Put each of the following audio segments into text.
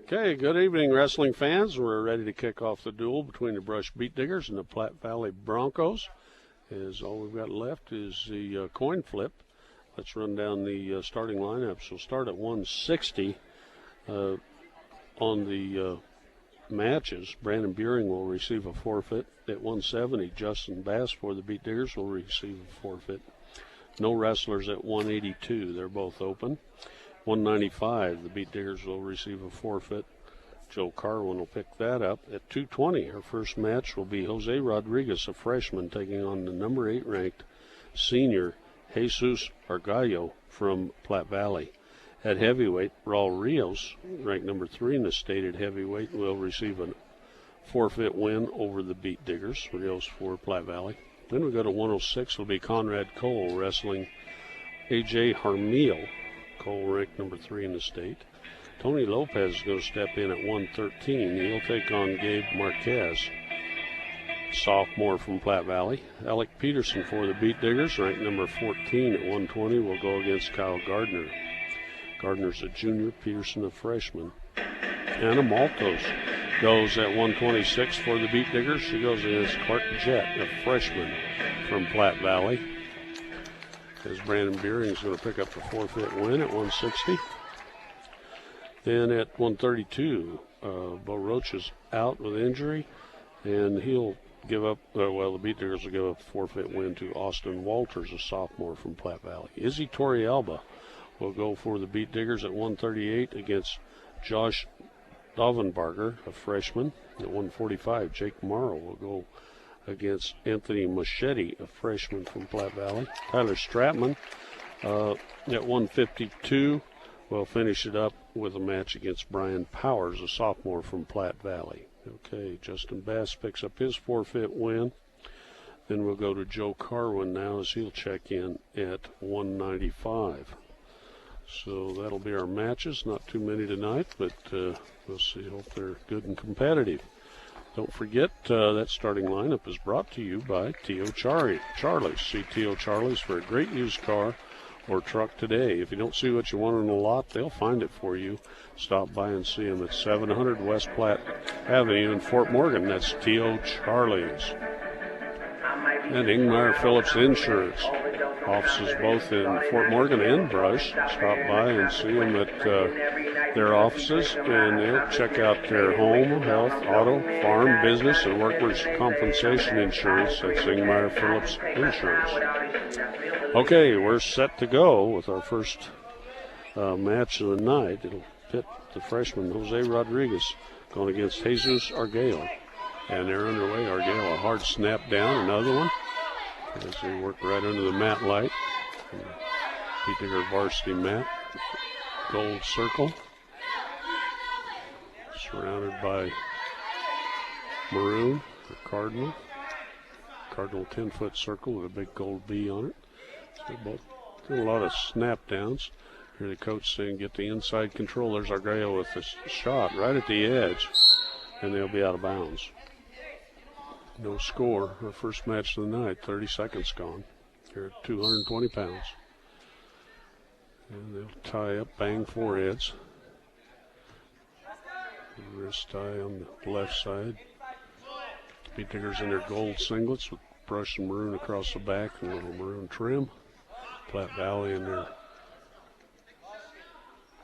Okay, good evening, wrestling fans. We're ready to kick off the duel between the Brush Beat Diggers and the Platte Valley Broncos. As all we've got left is the coin flip. Let's run down the starting lineups. We'll start at 160 on the matches. Brandon Buring will receive a forfeit. At 170, Justin Bass for the Beat Diggers will receive a forfeit. No wrestlers at 182. They're both open. 195, the Beat Diggers will receive a forfeit. Joe Carwin will pick that up. At 220, our first match will be Jose Rodriguez, a freshman, taking on the number 8 ranked senior Jesus Argallo from Platte Valley. At heavyweight, Raul Rios, ranked number 3 in the state at heavyweight, will receive a forfeit win over the Beat Diggers. Rios for Platte Valley. Then we go to 106, will be Conrad Cole wrestling A.J. Harmeal. Cole ranked number 3 in the state. Tony Lopez is going to step in at 113. He'll take on Gabe Marquez, sophomore from Platte Valley. Alec Peterson for the Beat Diggers, ranked number 14 at 120, will go against Kyle Gardner. Gardner's a junior, Peterson a freshman. Anna Maltos goes at 126 for the Beat Diggers. She goes against Clark Jett, a freshman from Platte Valley. As Brandon Buring is going to pick up the forfeit win at 160. Then at 132, Bo Roach is out with injury, and he'll give up, the Beat Diggers will give up a forfeit win to Austin Walters, a sophomore from Platte Valley. Izzy Torrealba will go for the Beat Diggers at 138 against Josh Dovenbarger, a freshman. At 145, Jake Morrow will go against Anthony Machete, a freshman from Platte Valley. Tyler Stratman at 152 will finish it up with a match against Brian Powers, a sophomore from Platte Valley. Okay, Justin Bass picks up his forfeit win. Then we'll go to Joe Carwin now as he'll check in at 195. So that'll be our matches. Not too many tonight, but we'll see. Hope they're good and competitive. Don't forget, that starting lineup is brought to you by T.O. Charlie's. See T.O. Charlie's for a great used car or truck today. If you don't see what you want on the lot, they'll find it for you. Stop by and see them at 700 West Platte Avenue in Fort Morgan. That's T.O. Charlie's. And Ingmar Phillips Insurance. Offices both in Fort Morgan and Brush. Stop by and see them at their offices, and they'll check out their home, health, auto, farm, business, and workers' compensation insurance. That's Ingmar Phillips Insurance. Okay, we're set to go with our first match of the night. It'll pit the freshman Jose Rodriguez going against Jesus Argallo. And they're underway. Argallo, a hard snap down, another one. As they work right under the mat light. Beat Digger varsity mat. Gold circle. Surrounded by maroon or cardinal. Cardinal 10-foot circle with a big gold B on it. So both do a lot of snap downs. Here the coach saying get the inside control. There's Argallo with the shot right at the edge. And they'll be out of bounds. No score. Our first match of the night. 30 seconds gone. Here at 220 pounds. And they'll tie up, bang foreheads. Wrist tie on the left side. Beat Diggers in their gold singlets with brush and maroon across the back and a little maroon trim. Platte Valley in their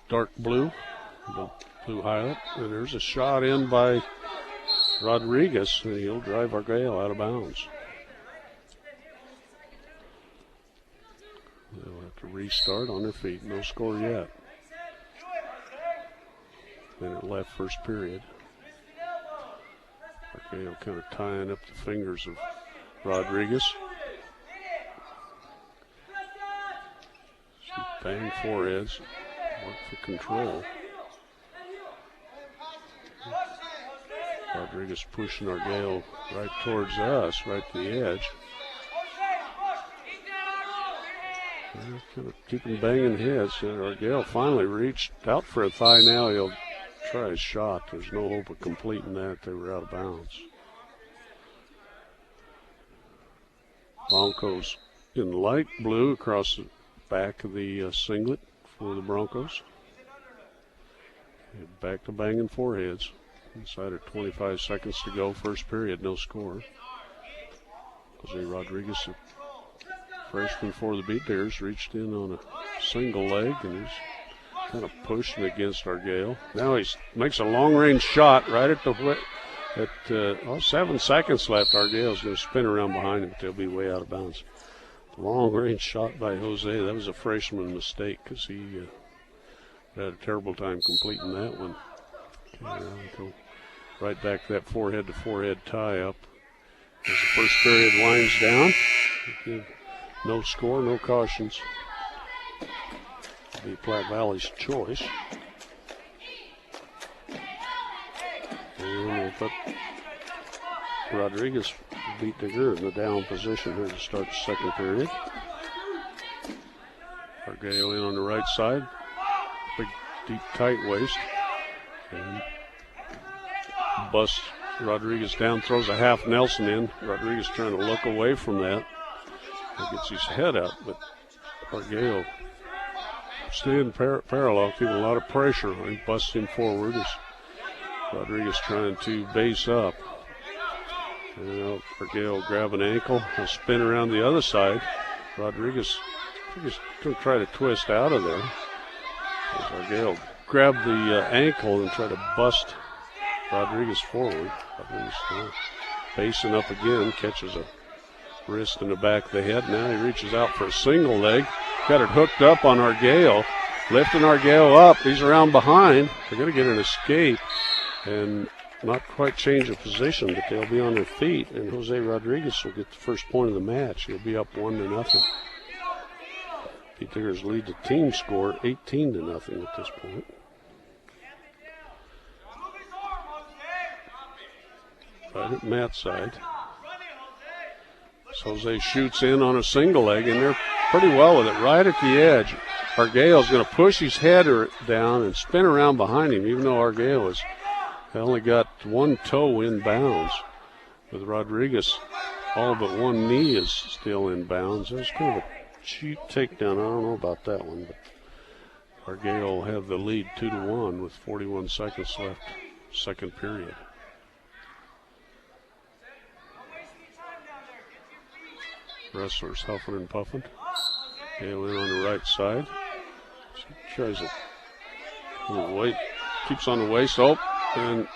dark blue, the blue highlight. And there's a shot in by Rodriguez, and he'll drive Argallo out of bounds. They'll have to restart on their feet. No score yet. Minute left, first period. Argallo kind of tying up the fingers of Rodriguez. See, bang foreheads. Work for control. Rodriguez pushing Argallo right towards us, right to the edge. Kind of keeping banging heads. Argallo finally reached out for a thigh. Now he'll try his shot. There's no hope of completing that. They were out of bounds. Broncos in light blue across the back of the singlet for the Broncos. Back to banging foreheads. Inside of 25 seconds to go. First period, no score. Jose Rodriguez, a freshman for the Beat Diggers, reached in on a single leg and he's kind of pushing against Argyle. Now he makes a long-range shot right at the 7 seconds left. Argyle's going to spin around behind him, but they'll be way out of bounds. Long-range shot by Jose. That was a freshman mistake because he had a terrible time completing that one. Okay, go right back to that forehead-to-forehead tie-up. As the first period winds down, again, no score, no cautions. It'll be Platte Valley's choice. And we'll put Rodriguez, Beat Digger, in the down position here to start the second period. Argyle in on the right side. Big, deep, tight waist. And busts Rodriguez down, throws a half Nelson in. Rodriguez trying to look away from that. He gets his head up, but Argyle staying parallel, keeping a lot of pressure. He busts him forward as Rodriguez trying to base up. And now Argyle grab an ankle, he'll spin around the other side. Rodriguez is going to try to twist out of there. As Argyle grab the ankle and try to bust Rodriguez forward. Rodriguez basing up again, catches a wrist in the back of the head. Now he reaches out for a single leg. Got it hooked up on Argyle. Lifting Argyle up. He's around behind. They're going to get an escape and not quite change of position, but they'll be on their feet. And Jose Rodriguez will get the first point of the match. He'll be up 1-0. Beat Diggers lead the team score 18-0 at this point. Right at Matt's side. Jose shoots in on a single leg, and they're pretty well with it. Right at the edge, Argyle's going to push his head down and spin around behind him, even though Argyle has only got one toe in bounds. With Rodriguez, all but one knee is still in bounds. It was kind of a cheap takedown. I don't know about that one, but Argyle will have the lead 2-1 with 41 seconds left, second period. Wrestlers huffing and puffing. Gale in on the right side. She tries a weight, keeps on the waist. Oh, and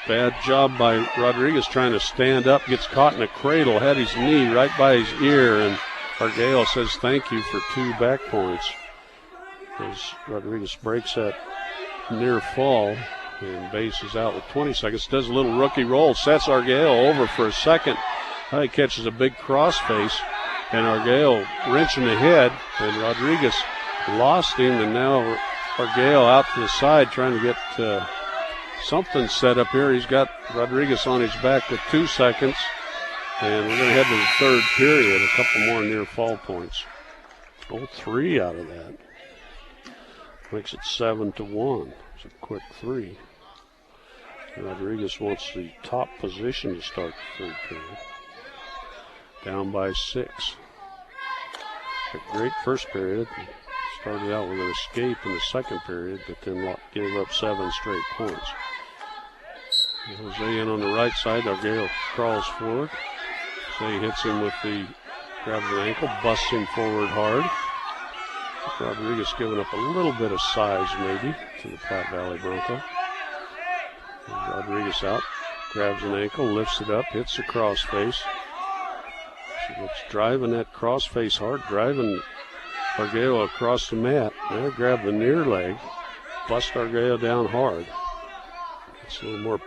bad job by Rodriguez trying to stand up. Gets caught in a cradle, had his knee right by his ear, and Argyle says thank you for 2 back points. As Rodriguez breaks that near fall and bases out with 20 seconds. Does a little rookie roll, sets Argyle over for a second. He catches a big crossface, and Argyle wrenching the head, and Rodriguez lost him, and now Argyle out to the side trying to get something set up here. He's got Rodriguez on his back with 2 seconds, and we're going to head to the third period. A couple more near fall points. 3 out of that. Makes it 7-1. It's a quick 3. Rodriguez wants the top position to start the third period. Down by 6. A great first period. Started out with an escape in the second period, but then gave up 7 straight points. Jose in on the right side. Argyle crawls forward. Jose hits him with grabs an ankle, busts him forward hard. Rodriguez giving up a little bit of size maybe to the Platte Valley Bronco. Rodriguez out, grabs an ankle, lifts it up, hits the crossface. It's driving that crossface hard, driving Argyle across the mat. There, grab the near leg, bust Argyle down hard. It's a little more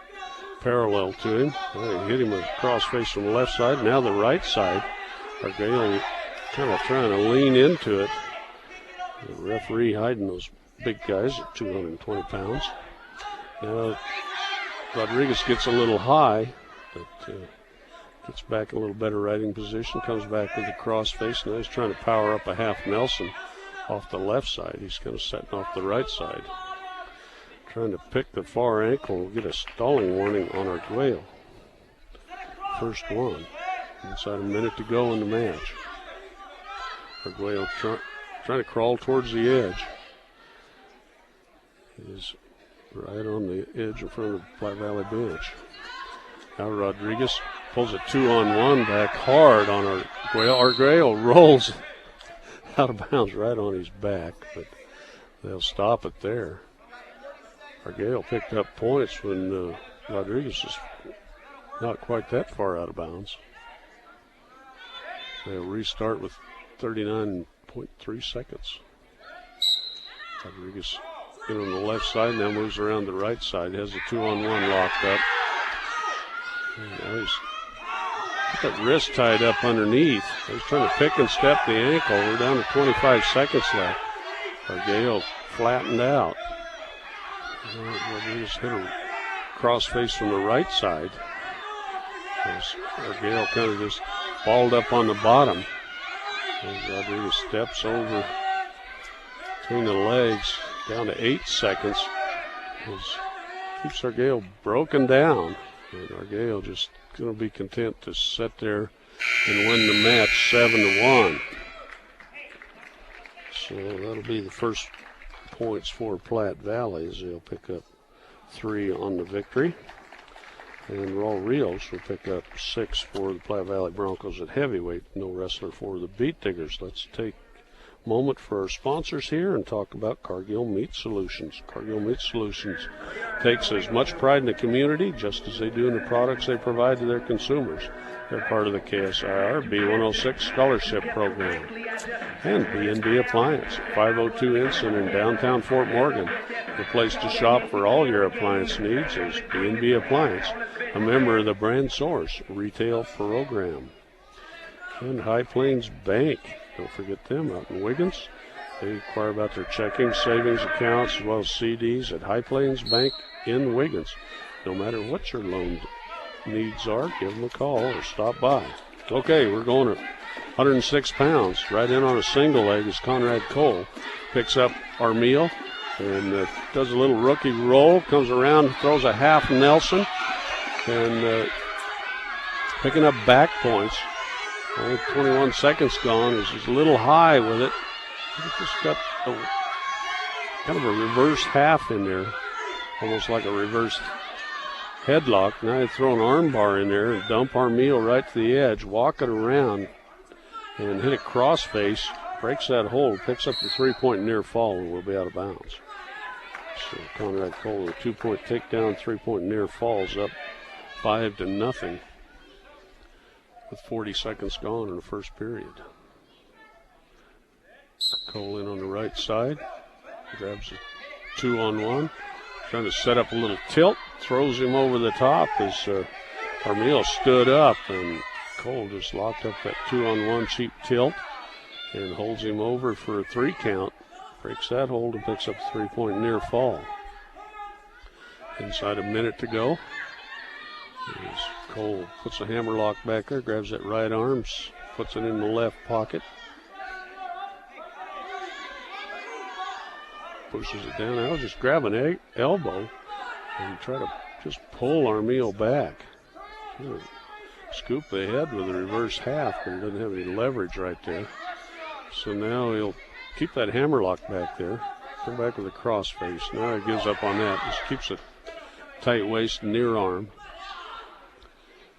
parallel to him. There, he hit him with a crossface from the left side. Now the right side. Argyle kind of trying to lean into it. The referee hiding those big guys at 220 pounds. Now Rodriguez gets a little high, but gets back in a little better riding position, comes back with the crossface. Now he's trying to power up a half Nelson off the left side. He's kind of setting off the right side. Trying to pick the far ankle. We'll get a stalling warning on Argyle. First one. Inside a minute to go in the match. Argyle trying to crawl towards the edge. His right on the edge in front of the Platte Valley bench. Now Rodriguez pulls a 2-on-1 back hard on Arguello. Arguello rolls out of bounds right on his back, but they'll stop it there. Arguello picked up points when Rodriguez is not quite that far out of bounds. They'll restart with 39.3 seconds. Rodriguez in on the left side, now moves around the right side, has a 2-on-1 locked up. He's got that wrist tied up underneath. He's trying to pick and step the ankle. We're down to 25 seconds left. Arguello flattened out. Rodriguez hit a crossface from the right side. Arguello kind of just balled up on the bottom. As Rodriguez steps over between the legs, down to 8 seconds. Keeps Arguello broken down. And Arguello just going to be content to sit there and win the match 7-1. So that'll be the first points for Platte Valley as they'll pick up 3 on the victory. And Raul Rios will pick up 6 for the Platte Valley Broncos at heavyweight. No wrestler for the Beat Diggers. Let's take a moment for our sponsors here and talk about Cargill Meat Solutions. Cargill Meat Solutions takes as much pride in the community just as they do in the products they provide to their consumers. They're part of the KSIR B106 Scholarship Program. And B&B Appliance, 502 Ensign in downtown Fort Morgan. The place to shop for all your appliance needs is B&B Appliance, a member of the Brand Source Retail Program. And High Plains Bank, don't forget them out in Wiggins. They inquire about their checking, savings accounts, as well as CDs at High Plains Bank in Wiggins. No matter what your loan needs are, give them a call or stop by. Okay, we're going at 106 pounds. Right in on a single leg is Conrad Cole. Picks up our meal and does a little rookie roll. Comes around, throws a half Nelson. And picking up back points. Only 21 seconds gone. He's a little high with it. He just got kind of a reverse half in there. Almost like a reverse headlock. Now they throw an arm bar in there and dump Armijo right to the edge, walk it around, and hit a crossface, breaks that hold, picks up the 3-point near fall, and will be out of bounds. So Conrad Cole, a 2-point takedown, 3-point near falls up 5-0 with 40 seconds gone in the first period. Cole in on the right side, grabs a 2-on-1. Trying to set up a little tilt, throws him over the top as Armijo stood up, and Cole just locked up that 2-on-1 cheap tilt and holds him over for a 3 count. Breaks that hold and picks up a 3-point near fall. Inside a minute to go. As Cole puts a hammerlock back there, grabs that right arm, puts it in the left pocket. Pushes it down. I'll just grab an elbow and try to just pull Armijo back. Scoop the head with a reverse half, but he doesn't have any leverage right there. So now he'll keep that hammerlock back there. Come back with a crossface. Now he gives up on that. Just keeps it tight waist, near arm.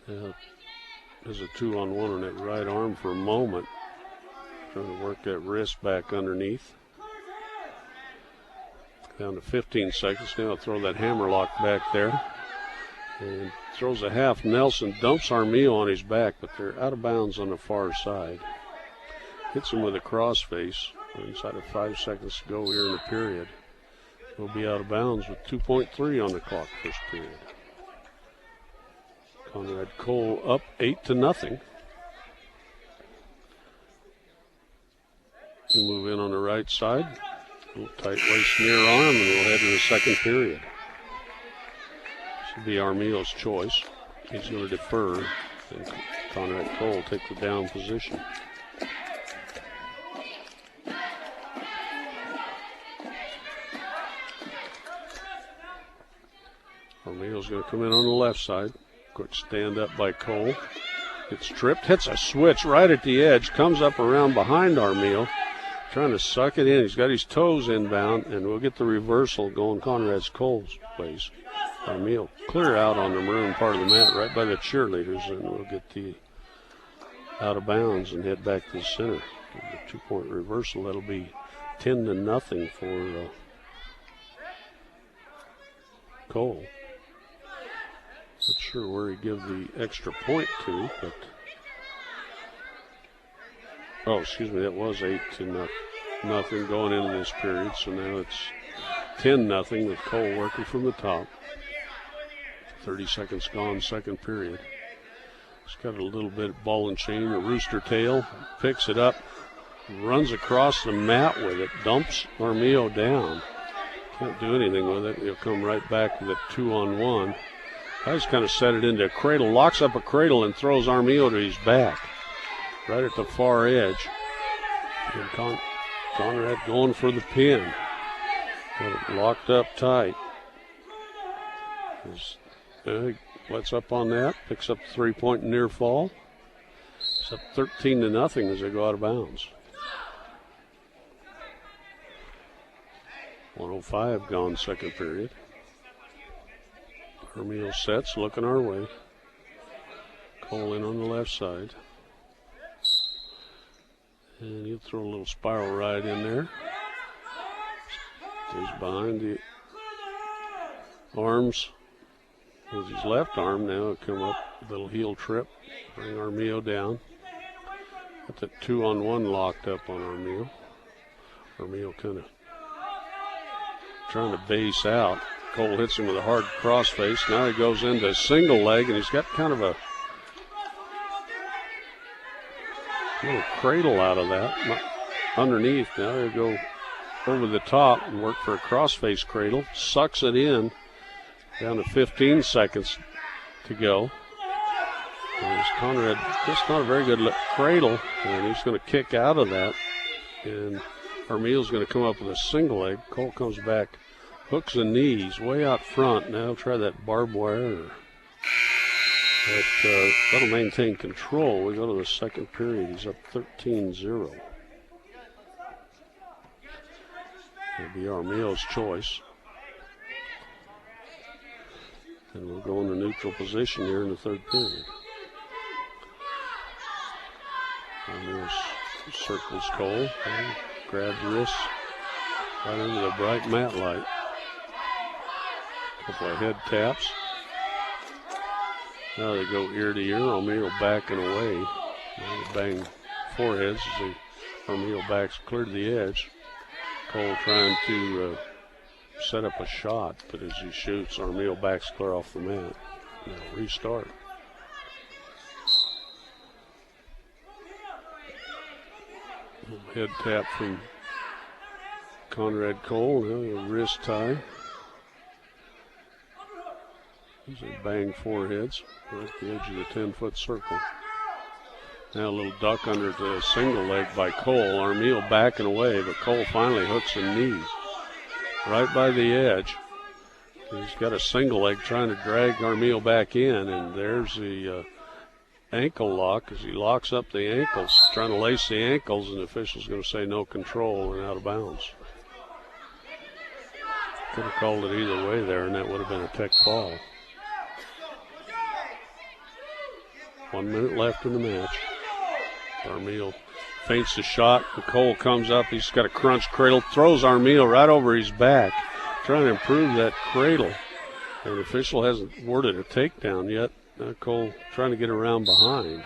There's a 2-on-1 on that right arm for a moment. Trying to work that wrist back underneath. Down to 15 seconds. Now he'll throw that hammerlock back there. And throws a half Nelson, dumps Armijo on his back, but they're out of bounds on the far side. Hits him with a crossface. Inside of 5 seconds to go here in the period. We'll be out of bounds with 2.3 on the clock first period. Conrad Cole up 8-0. He'll move in on the right side. A little tight waist near arm, and we'll head to the second period. This will be Armijo's choice. He's going to defer, and Conrad Cole take the down position. Armijo's going to come in on the left side. Quick stand up by Cole. Gets tripped, hits a switch right at the edge, comes up around behind Armijo, trying to suck it in. He's got his toes inbound, and we'll get the reversal going Conrad's Cole's place. Armiel clear out on the maroon part of the mat right by the cheerleaders, and we'll get the out of bounds and head back to the center. The 2-point reversal, that'll be 10-0 for Cole. Not sure where he give the extra point to, but excuse me, that was 8-0 going into this period. So now it's 10-0 with Cole working from the top. 30 seconds gone, second period. He's got a little bit of ball and chain, a rooster tail, picks it up, runs across the mat with it, dumps Armiel down. Can't do anything with it. He'll come right back with a 2-on-1. I just kind of set it into a cradle, locks up a cradle and throws Armiel to his back, right at the far edge. And Conrad going for the pin. Got it locked up tight. Lets up on that, picks up the 3-point near fall. It's up 13-0 as they go out of bounds. 1:05 gone, second period. Armiel sets, looking our way. Cole in on the left side. And he'll throw a little spiral ride in there. He's behind the arms with his left arm now. He'll come up, little heel trip, bring Armiel down. Got the 2-on-1 locked up on Armiel. Armiel kind of trying to base out. Cole hits him with a hard crossface. Now he goes into a single leg, and he's got kind of a little cradle out of that. Underneath, now he'll go over the top and work for a crossface cradle. Sucks it in. Down to 15 seconds to go. There's Conrad, just not a very good cradle, and he's going to kick out of that. And Armiel's going to come up with a single leg. Cole comes back, hooks the knees way out front. Now try that barbed wire. That'll maintain control. We go to the second period. He's up 13-0. It'll be Armiel's choice. And we'll go in the neutral position here in the third period. Armiel circles Cole and grabs wrists right under the bright mat light. Couple of head taps. Now they go ear to ear. Armiel backing away. Now they bang foreheads as Armiel backs clear to the edge. Cole trying to set up a shot, but as he shoots, Armiel backs clear off the mat. Now restart. Head tap from Conrad Cole. Now a wrist tie. As they bang foreheads right at the edge of the 10-foot circle. Now a little duck under the single leg by Cole. Armiel backing away, but Cole finally hooks a knee right by the edge. He's got a single leg trying to drag Armiel back in, and there's the ankle lock as he locks up the ankles, trying to lace the ankles, and the official's going to say no control and out of bounds. Could have called it either way there, and that would have been a tech fall. 1 minute left in the match. Armiel feints the shot. Cole comes up. He's got a crunch cradle. Throws Armiel right over his back. Trying to improve that cradle. And the official hasn't awarded a takedown yet. Cole trying to get around behind.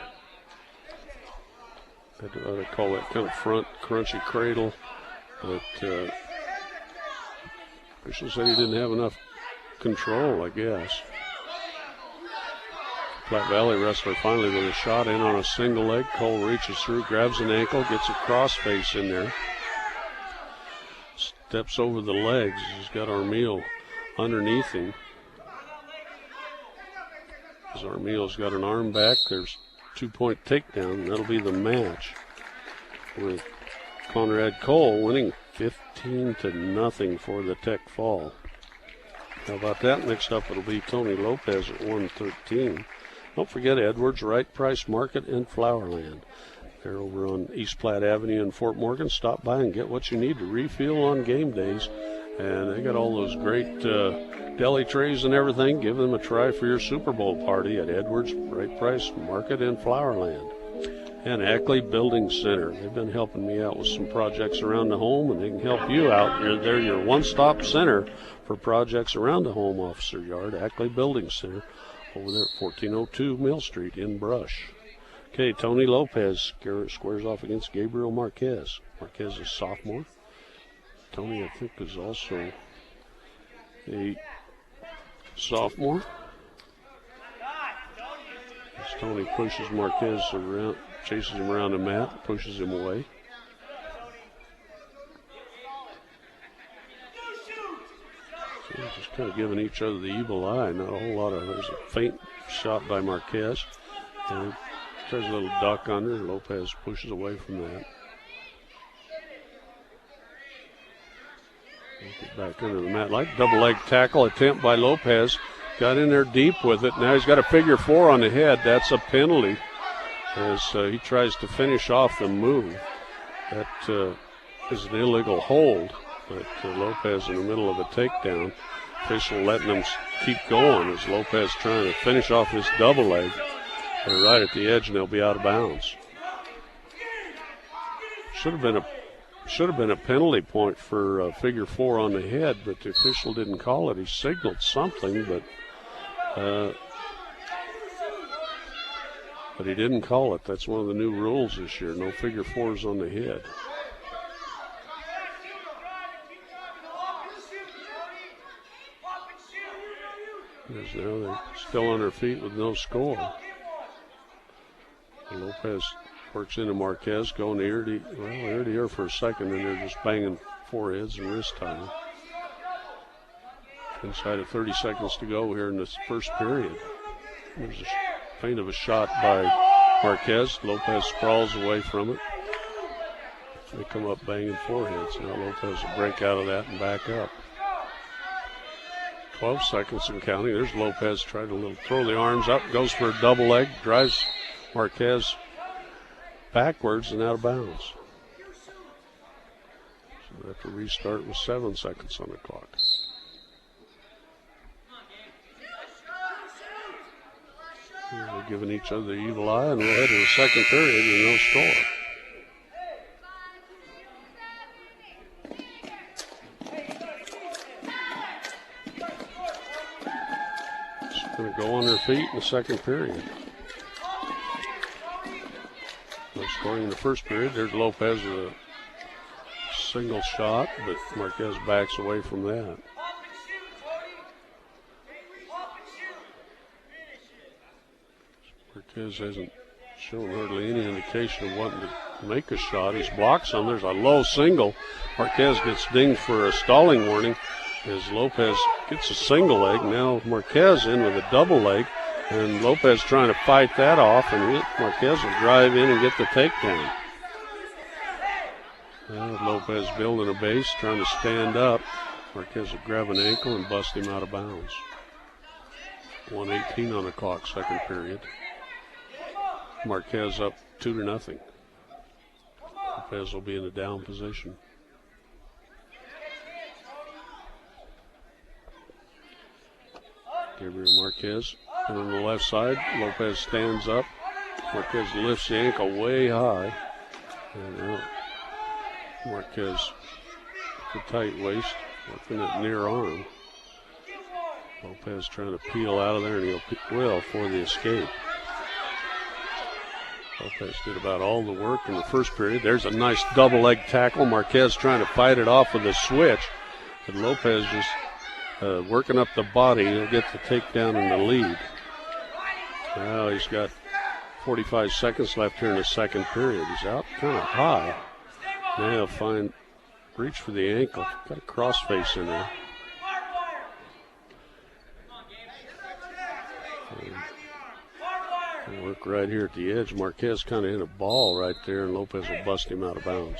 They call that kind of front crunchy cradle. But official said he didn't have enough control, I guess. Platte Valley wrestler finally with a shot in on a single leg. Cole reaches through, grabs an ankle, gets a crossface in there. Steps over the legs. He's got Armiel underneath him. As Armiel's got an arm back, there's 2-point takedown. That'll be the match with Conrad Cole winning 15-0 for the tech fall. How about that? Next up, it'll be Tony Lopez at 113. Don't forget Edwards, Right Price Market, and Flowerland. They're over on East Platte Avenue in Fort Morgan. Stop by and get what you need to refuel on game days. And they got all those great deli trays and everything. Give them a try for your Super Bowl party at Edwards Right Price Market in Flowerland. And Ackley Building Center. They've been helping me out with some projects around the home, and they can help you out. They're your one-stop center for projects around the home officer yard. Ackley Building Center over there at 1402 Mill Street in Brush. Okay, Tony Lopez squares off against Gabriel Marquez. Marquez is sophomore. Tony, I think, is also a sophomore. As Tony pushes Marquez around, chases him around the mat, pushes him away. So just kind of giving each other the evil eye. Not a whole lot of. There's a faint shot by Marquez. And there's a little duck under. Lopez pushes away from that. Get back under the mat. Like double leg tackle attempt by Lopez. Got in there deep with it. Now he's got a figure four on the head. That's a penalty as he tries to finish off the move. That is an illegal hold. But Lopez in the middle of a takedown. Official letting him keep going as Lopez trying to finish off this double leg. They're right at the edge and they'll be out of bounds. Should have been a penalty point for figure four on the head, but the official didn't call it. He signaled something, but he didn't call it. That's one of the new rules this year. No figure fours on the head. Now they're still on their feet with no score. Lopez works into Marquez, going ear to ear for a second, and they're just banging foreheads and wrist time. Inside of 30 seconds to go here in this first period. There's a feint of a shot by Marquez. Lopez sprawls away from it. They come up banging foreheads. Now Lopez will break out of that and back up. 12 seconds and counting. There's Lopez trying to throw the arms up, goes for a double leg, drives Marquez backwards and out of bounds. So they have to restart with 7 seconds on the clock. They're giving each other the evil eye, and we'll head to the second period with no score. Just going to go on their feet in the second period. No scoring in the first period. There's Lopez with a single shot, but Marquez backs away from that. Marquez hasn't shown hardly any indication of wanting to make a shot. He's blocked some. There's a low single. Marquez gets dinged for a stalling warning as Lopez gets a single leg. Now Marquez in with a double leg, and Lopez trying to fight that off, and Marquez will drive in and get the takedown. Lopez building a base, trying to stand up. Marquez will grab an ankle and bust him out of bounds. 1:18 on the clock, second period. Marquez up 2-0. Lopez will be in a down position. Gabriel Marquez on the left side. Lopez stands up. Marquez lifts the ankle way high. And Marquez with a tight waist, working at near arm. Lopez trying to peel out of there, and he'll will for the escape. Lopez did about all the work in the first period. There's a nice double leg tackle. Marquez trying to fight it off with a switch. But Lopez just working up the body. He'll get the takedown in the lead. Now he's got 45 seconds left here in the second period. He's out kind of high. Now he'll reach for the ankle. Got a crossface in there. Work right here at the edge. Marquez kind of hit a ball right there, and Lopez will bust him out of bounds.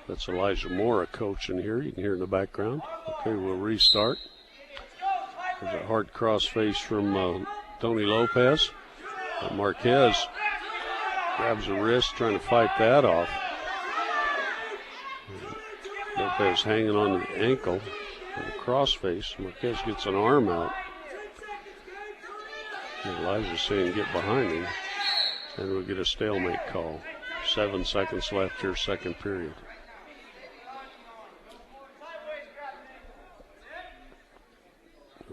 That's Elijah Moore, a coach in here. You can hear in the background. Okay, we'll restart. There's a hard cross face from Tony Lopez. Marquez grabs the wrist, trying to fight that off. Lopez hanging on the ankle with a cross face. Marquez gets an arm out. Elijah's saying get behind him. And we'll get a stalemate call. 7 seconds left here, second period.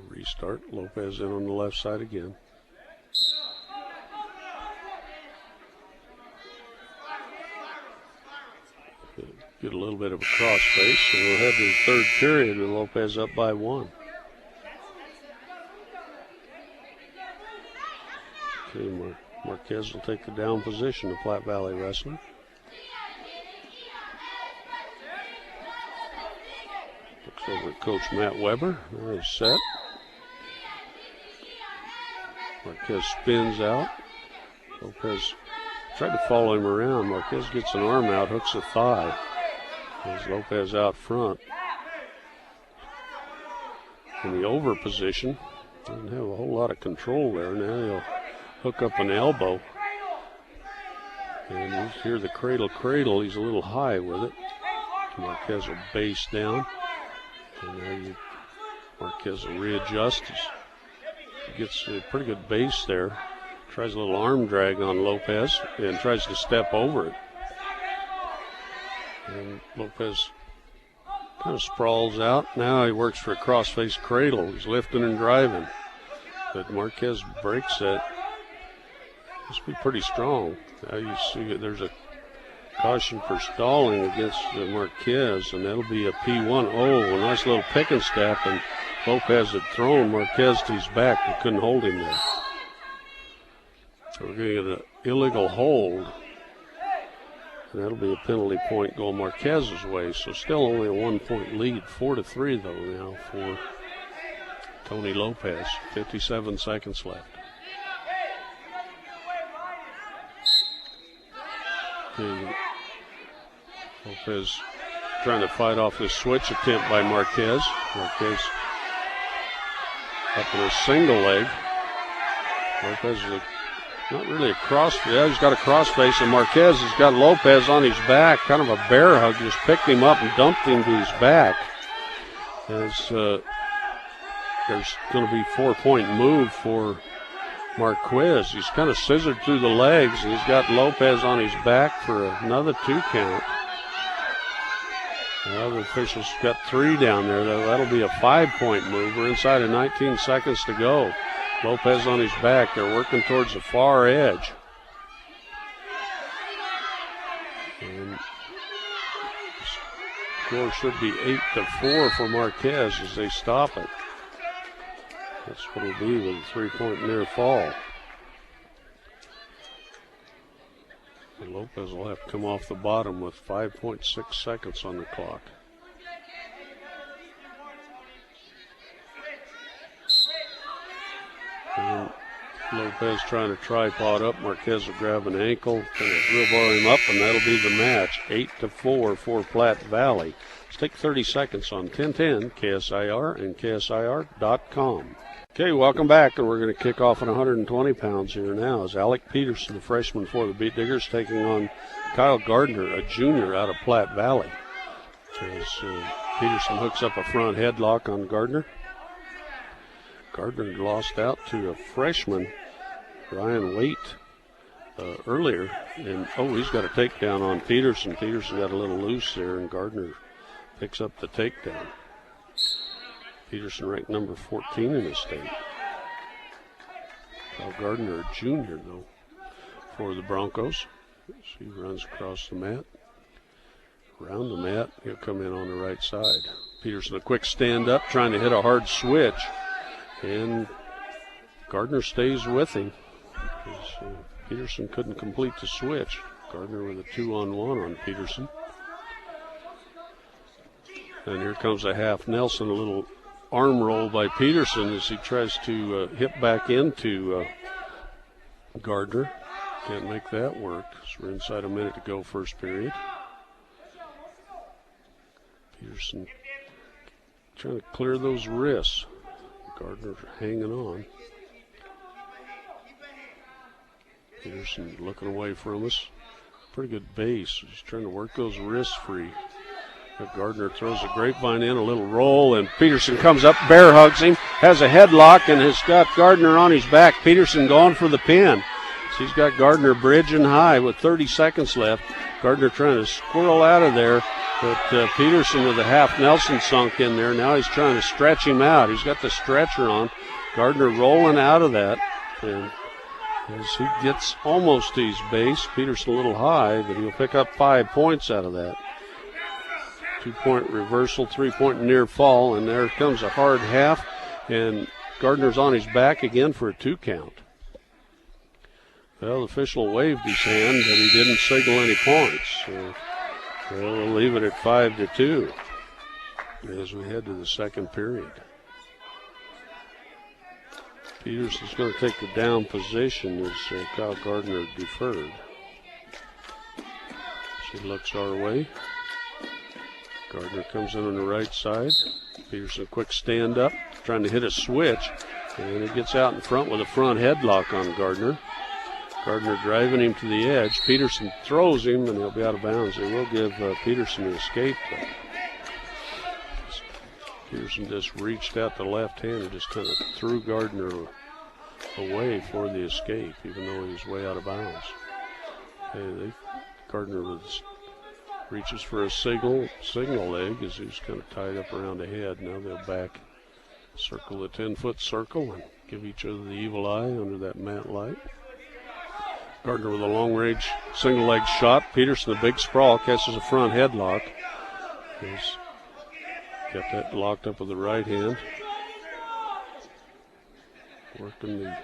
Restart. Lopez in on the left side again. Get a little bit of a cross face, and we'll head to the third period with Lopez up by 1. Okay, Marquez will take the down position of Platte Valley Wrestling. Looks over at Coach Matt Weber. Now he's set. Marquez spins out. Lopez tried to follow him around. Marquez gets an arm out, hooks a thigh. There's Lopez out front. In the over position. Doesn't have a whole lot of control there. Now he'll hook up an elbow. And you hear the cradle. He's a little high with it. Marquez will base down. And now Marquez will readjust. He gets a pretty good base there. Tries a little arm drag on Lopez and tries to step over it. And Lopez kind of sprawls out. Now he works for a cross-face cradle. He's lifting and driving. But Marquez breaks that. Must be pretty strong. Now you see there's a caution for stalling against Marquez, and that'll be a P1. Oh, a nice little pick and step, and Lopez had thrown Marquez to his back but couldn't hold him there. So we're going to get an illegal hold. And that'll be a penalty point going Marquez's way. So still only a 1-point lead. 4-3 though now for Tony Lopez. 57 seconds left. Okay. Lopez trying to fight off this switch attempt by Marquez. Marquez up in a single leg. Lopez is not really a cross. Yeah, he's got a cross face, and Marquez has got Lopez on his back. Kind of a bear hug. Just picked him up and dumped him to his back. As there's going to be 4-point move for Marquez. He's kind of scissored through the legs. He's got Lopez on his back for another 2 count. The other officials got 3 down there. That'll be a 5-point move. We're inside of 19 seconds to go. Lopez on his back. They're working towards the far edge. And the score should be 8-4 for Marquez as they stop it. That's what it'll be with a 3-point near fall. And Lopez will have to come off the bottom with 5.6 seconds on the clock. And Lopez trying to tripod up. Marquez will grab an ankle, dribble him up, and that'll be the match. 8-4 for Platte Valley. Let's take 30 seconds on 1010 KSIR and KSIR.com. Okay, welcome back, and we're going to kick off at 120 pounds here now as Alec Peterson, the freshman for the Beat Diggers, taking on Kyle Gardner, a junior out of Platte Valley. As Peterson hooks up a front headlock on Gardner. Gardner lost out to a freshman, Ryan Waite, earlier. And, he's got a takedown on Peterson. Peterson got a little loose there, and Gardner picks up the takedown. Peterson ranked number 14 in the state. Kyle Gardner, a junior, though, for the Broncos. So he runs across the mat. Around the mat, he'll come in on the right side. Peterson, a quick stand up, trying to hit a hard switch. And Gardner stays with him. Peterson couldn't complete the switch. Gardner with a 2-on-1 on Peterson. And here comes a half Nelson, a little arm roll by Peterson as he tries to hit back into Gardner. Can't make that work. So we're inside a minute to go, first period. Peterson trying to clear those wrists. Gardner hanging on. Peterson looking away from us. Pretty good base. He's trying to work those wrists free. But Gardner throws a grapevine in, a little roll, and Peterson comes up, bear hugs him, has a headlock, and has got Gardner on his back. Peterson going for the pin. So he's got Gardner bridging high with 30 seconds left. Gardner trying to squirrel out of there, but Peterson with a half Nelson sunk in there. Now he's trying to stretch him out. He's got the stretcher on. Gardner rolling out of that. And as he gets almost to his base, Peterson a little high, but he'll pick up 5 points out of that. 2-point reversal, 3-point near fall, and there comes a hard half, and Gardner's on his back again for a 2 count. Well, the official waved his hand, but he didn't signal any points. So we'll leave it at 5-2 as we head to the second period. Peterson's going to take the down position as Kyle Gardner deferred. She looks our way. Gardner comes in on the right side. Peterson quick stand up, trying to hit a switch, and it gets out in front with a front headlock on Gardner. Gardner driving him to the edge. Peterson throws him, and he'll be out of bounds. They will give Peterson an escape, though. Peterson just reached out the left hand and just kind of threw Gardner away for the escape, even though he was way out of bounds. Gardner reaches for a signal leg as he's kind of tied up around the head. Now they'll back circle the 10-foot circle and give each other the evil eye under that mat light. Gardner with a long-range single-leg shot. Peterson, a big sprawl, catches a front headlock. He's got that locked up with the right hand. Working the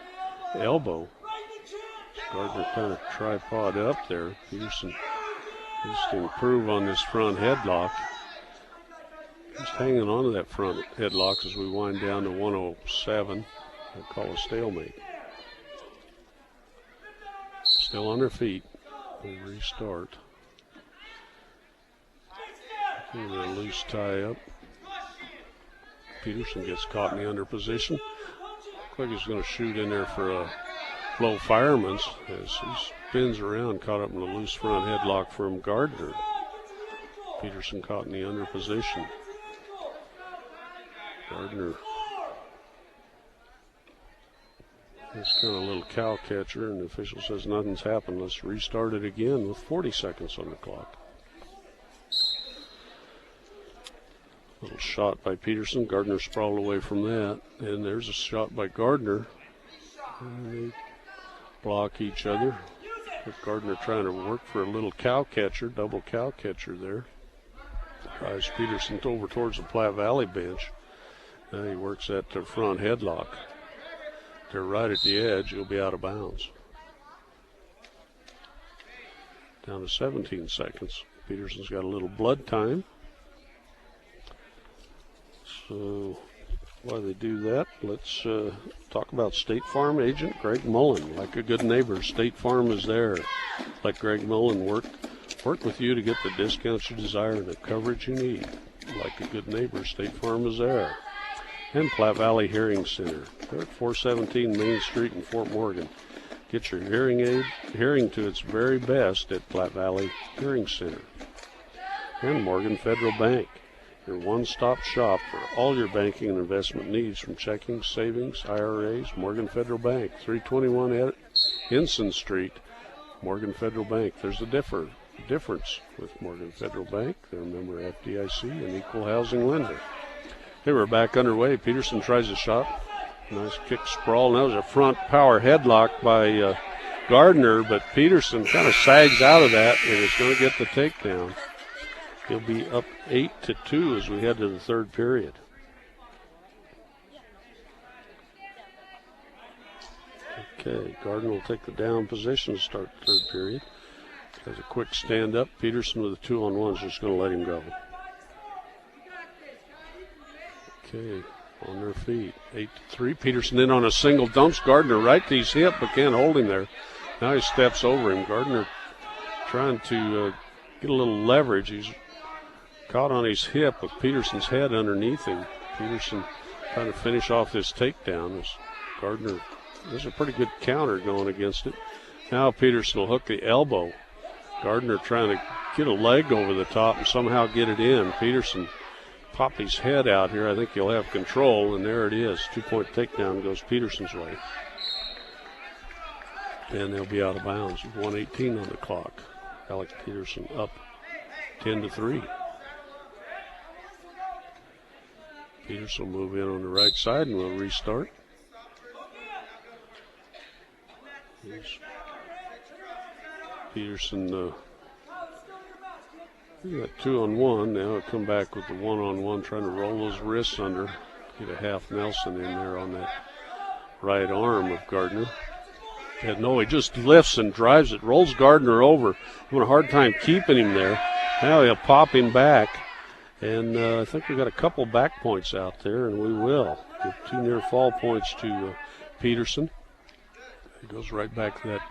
elbow. Gardner kind of tripod up there. Peterson needs to improve on this front headlock. Just hanging on to that front headlock as we wind down to 107. We'll call a stalemate. Still on their feet. We'll restart. A loose tie up. Peterson gets caught in the under position. Looks like he's going to shoot in there for a low fireman's as he spins around, caught up in a loose front headlock from Gardner. Peterson caught in the under position. Gardner is kind of a little cow catcher, and the official says nothing's happened. Let's restart it again with 40 seconds on the clock. Little shot by Peterson. Gardner sprawled away from that. And there's a shot by Gardner. And they block each other. With Gardner trying to work for a little cow catcher, double cow catcher there. Drives Peterson over towards the Platte Valley bench. Now he works that to front headlock. They're right at the edge. He'll be out of bounds. Down to 17 seconds. Peterson's got a little blood time. So while they do that, let's talk about State Farm agent Greg Mullen. Like a good neighbor, State Farm is there. Let Greg Mullen work with you to get the discounts you desire and the coverage you need. Like a good neighbor, State Farm is there. And Platte Valley Hearing Center. They're at 417 Main Street in Fort Morgan. Get your hearing to its very best at Platte Valley Hearing Center. And Morgan Federal Bank, your one-stop shop for all your banking and investment needs, from checking, savings, IRAs. Morgan Federal Bank, 321 Ensign Street, Morgan Federal Bank. There's a difference with Morgan Federal Bank. They're a member FDIC and equal housing lender. Hey, we're back underway. Peterson tries a shot. Nice kick sprawl. That was a front power headlock by Gardner, but Peterson kind of sags out of that and is going to get the takedown. He'll be up 8-2 as we head to the third period. Okay, Gardner will take the down position to start the third period. Has a quick stand up. Peterson with a 2-on-1 is just going to let him go. Okay, on their feet. 8-3. Peterson in on a single, dumps Gardner right to his hip, but can't hold him there. Now he steps over him. Gardner trying to get a little leverage. He's caught on his hip with Peterson's head underneath him. Peterson trying to finish off this takedown as Gardner, there's a pretty good counter going against it. Now Peterson will hook the elbow. Gardner trying to get a leg over the top and somehow get it in. Peterson pop his head out here. I think he'll have control, and there it is. 2-point takedown goes Peterson's way. And they'll be out of bounds with 1:18 on the clock. Alec Peterson up 10-3. Peterson will move in on the right side and we'll restart. Here's Peterson, we got 2-on-1. Now he'll come back with the 1-on-1, trying to roll those wrists under. Get a half Nelson in there on that right arm of Gardner. And no, he just lifts and drives it, rolls Gardner over. Having a hard time keeping him there. Now he'll pop him back. And I think we've got a couple back points out there, and we will. Give 2 near fall points to Peterson. He goes right back to that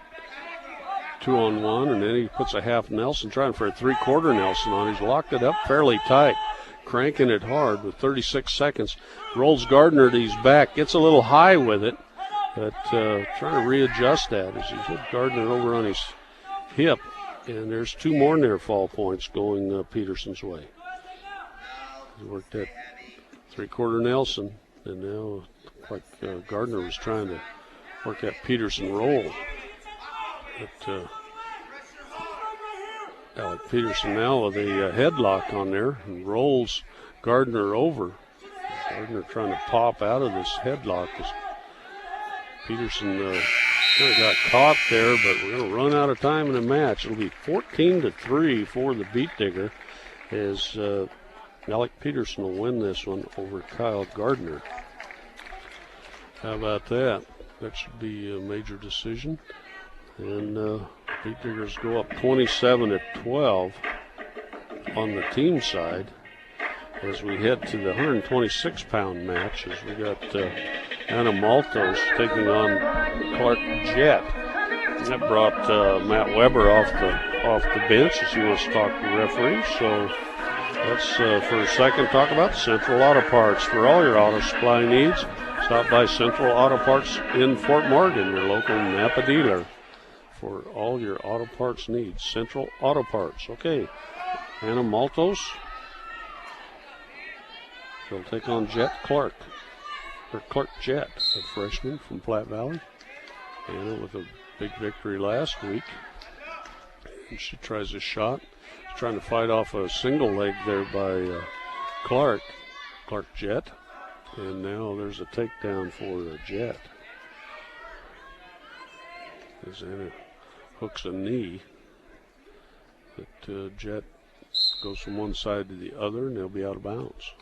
2-on-1, and then he puts a half Nelson, trying for a 3/4 Nelson on. He's locked it up fairly tight, cranking it hard with 36 seconds. Rolls Gardner to his back, gets a little high with it, but trying to readjust that as he hit Gardner over on his hip. And there's 2 more near fall points going Peterson's way. He worked that 3/4 Nelson, and now like Gardner was trying to work that Peterson roll. But Alec Peterson now with a headlock on there and rolls Gardner over. Gardner trying to pop out of this headlock. Peterson kind of got caught there, but we're going to run out of time in the match. It'll be 14-3 for the Beat Digger as Alec Peterson will win this one over Kyle Gardner. How about that? That should be a major decision. And Beat Diggers go up 27-12 on the team side as we head to the 126-pound match as we got Anna Maltos taking on Clark Jett. And that brought Matt Weber off the bench as he wants to talk to the referee. So let's, for a second, talk about Central Auto Parts. For all your auto supply needs, stop by Central Auto Parts in Fort Morgan, your local Napa dealer. For all your auto parts needs, Central Auto Parts. Okay, Anna Maltos. She'll take on Clark Jett, a freshman from Platte Valley. Anna with a big victory last week. And she tries a shot. She's trying to fight off a single leg there by Clark Jett. And now there's a takedown for Jett. As Anna hooks a knee. But Jett goes from one side to the other, and they'll be out of bounds.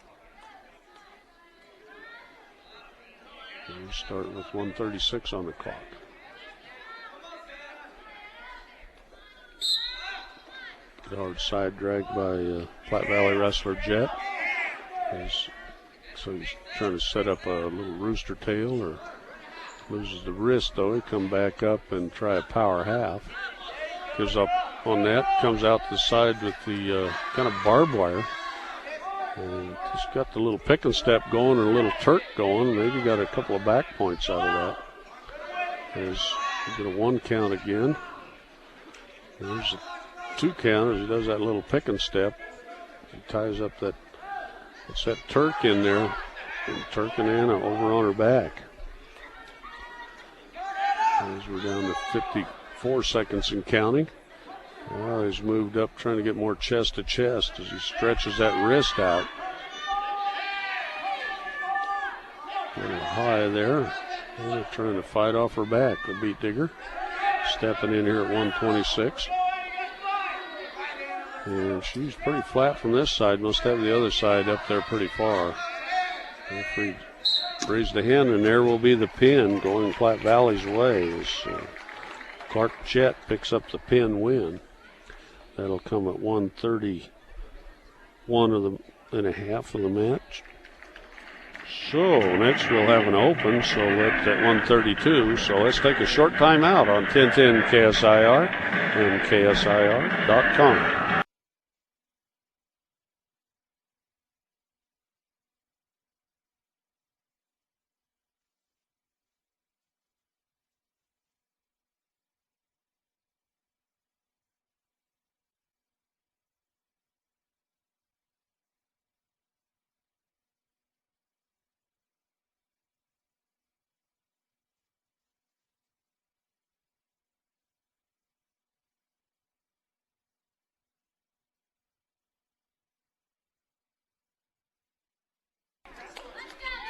And we start with 1:36 on the clock. Good hard side drag by Platte Valley wrestler Jett. So he's trying to set up a little rooster tail, or loses the wrist though. He come back up and try a power half. Gives up on that, comes out the side with the kind of barbed wire. And he's got the little pick and step going and a little Turk going. Maybe got a couple of back points out of that. There's a 1 count again. There's a 2 count as he does that little pick and step. He ties up that, it's that Turk in there. And Turk and Anna over on her back. As we're down to 54 seconds and counting. Well, he's moved up trying to get more chest to chest as he stretches that wrist out. A little high there. And trying to fight off her back, the Beat Digger. Stepping in here at 126. And she's pretty flat from this side. Must have the other side up there pretty far. If we raise the hand, and there will be the pin going Platte Valley's way as Clark Jett picks up the pin win. That'll come at 1:31 and a half of the match. So next we'll have an open, so at 1:32. So let's take a short time out on 1010 KSIR and KSIR.com.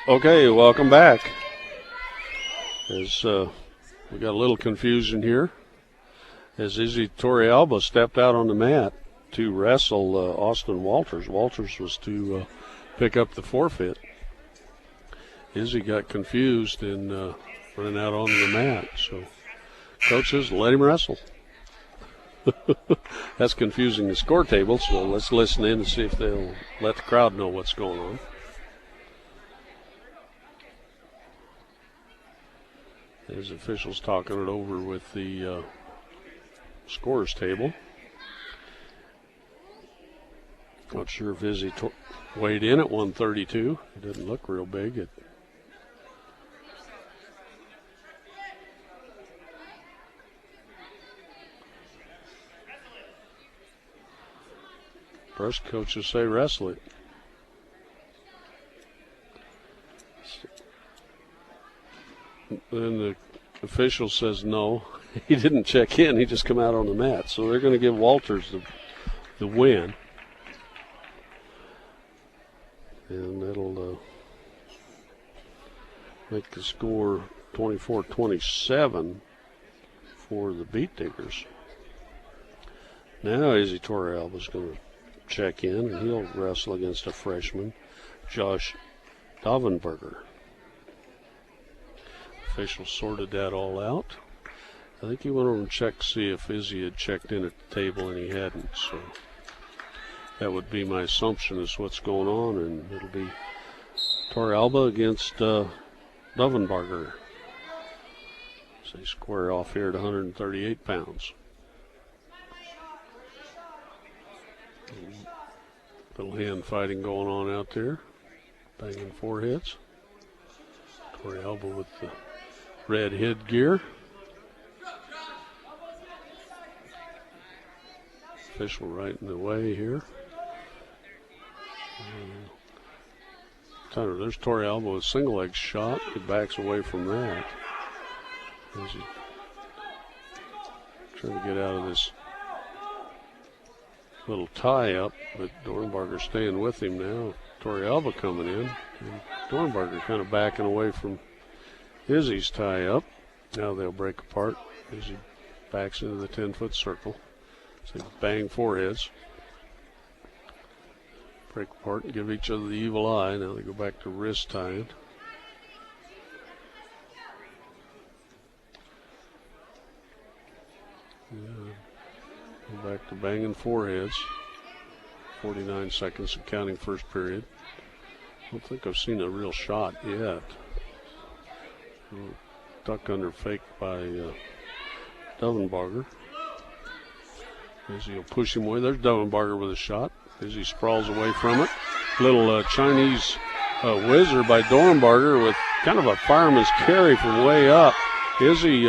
Okay, welcome back. As we got a little confusion here, as Izzy Torrealba stepped out on the mat to wrestle Austin Walters. Walters was to pick up the forfeit. Izzy got confused and running out onto the mat. So coach says, let him wrestle. That's confusing the score table, so let's listen in and see if they'll let the crowd know what's going on. As officials talking it over with the scores table. Not sure if Izzy weighed in at 132. It didn't look real big. Brush coaches say wrestle it. Then the official says no. He didn't check in. He just come out on the mat. So they're going to give Walters the win. And that'll make the score 24-27 for the Beat Diggers. Now Izzy Torrealba's going to check in, and he'll wrestle against a freshman, Josh Davenberger. Officials sorted that all out. I think he went over and checked to see if Izzy had checked in at the table, and he hadn't. So that would be my assumption is what's going on, and it'll be Torrealba against Davenberger. So they square off here at 138 pounds. Little hand fighting going on out there. Banging foreheads. Torrealba with the red headgear. Official right in the way here. There's Torrealba with single leg shot. He backs away from that. As he trying to get out of this little tie-up, but Dornberger staying with him now. Torrealba coming in. And Dornberger kind of backing away from Izzy's tie-up. Now they'll break apart. Izzy backs into the 10-foot circle. So bang foreheads. Break apart and give each other the evil eye. Now they go back to wrist tying. Go back to banging foreheads. 49 seconds of counting first period. I don't think I've seen a real shot yet. Duck under fake by Davenberger. Izzy will push him away. There's Davenberger with a shot. Izzy sprawls away from it. Little Chinese whizzer by Dornberger with kind of a fireman's carry from way up. Izzy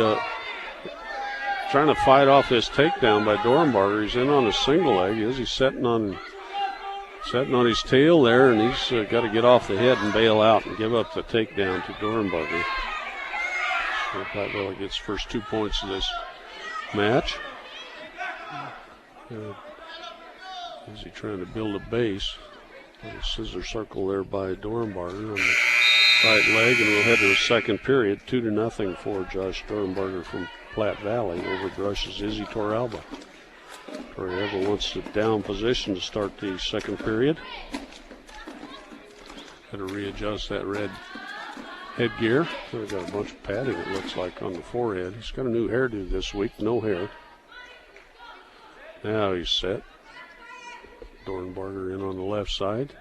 trying to fight off this takedown by Dornberger. He's in on a single leg. Izzy setting on his tail there, and he's got to get off the head and bail out and give up the takedown to Dornberger. So Platte Valley gets first 2 points of this match. Izzy trying to build a base. Little scissor circle there by Dornberger on the right leg, and we'll head to the second period. 2-0 for Josh Dornberger from Platte Valley over Brush's Izzy Torrealba. Torrealba wants the down position to start the second period. Got to readjust that red headgear. They've got a bunch of padding, it looks like, on the forehead. He's got a new hairdo this week, no hair. Now he's set. Dornberger in on the left side.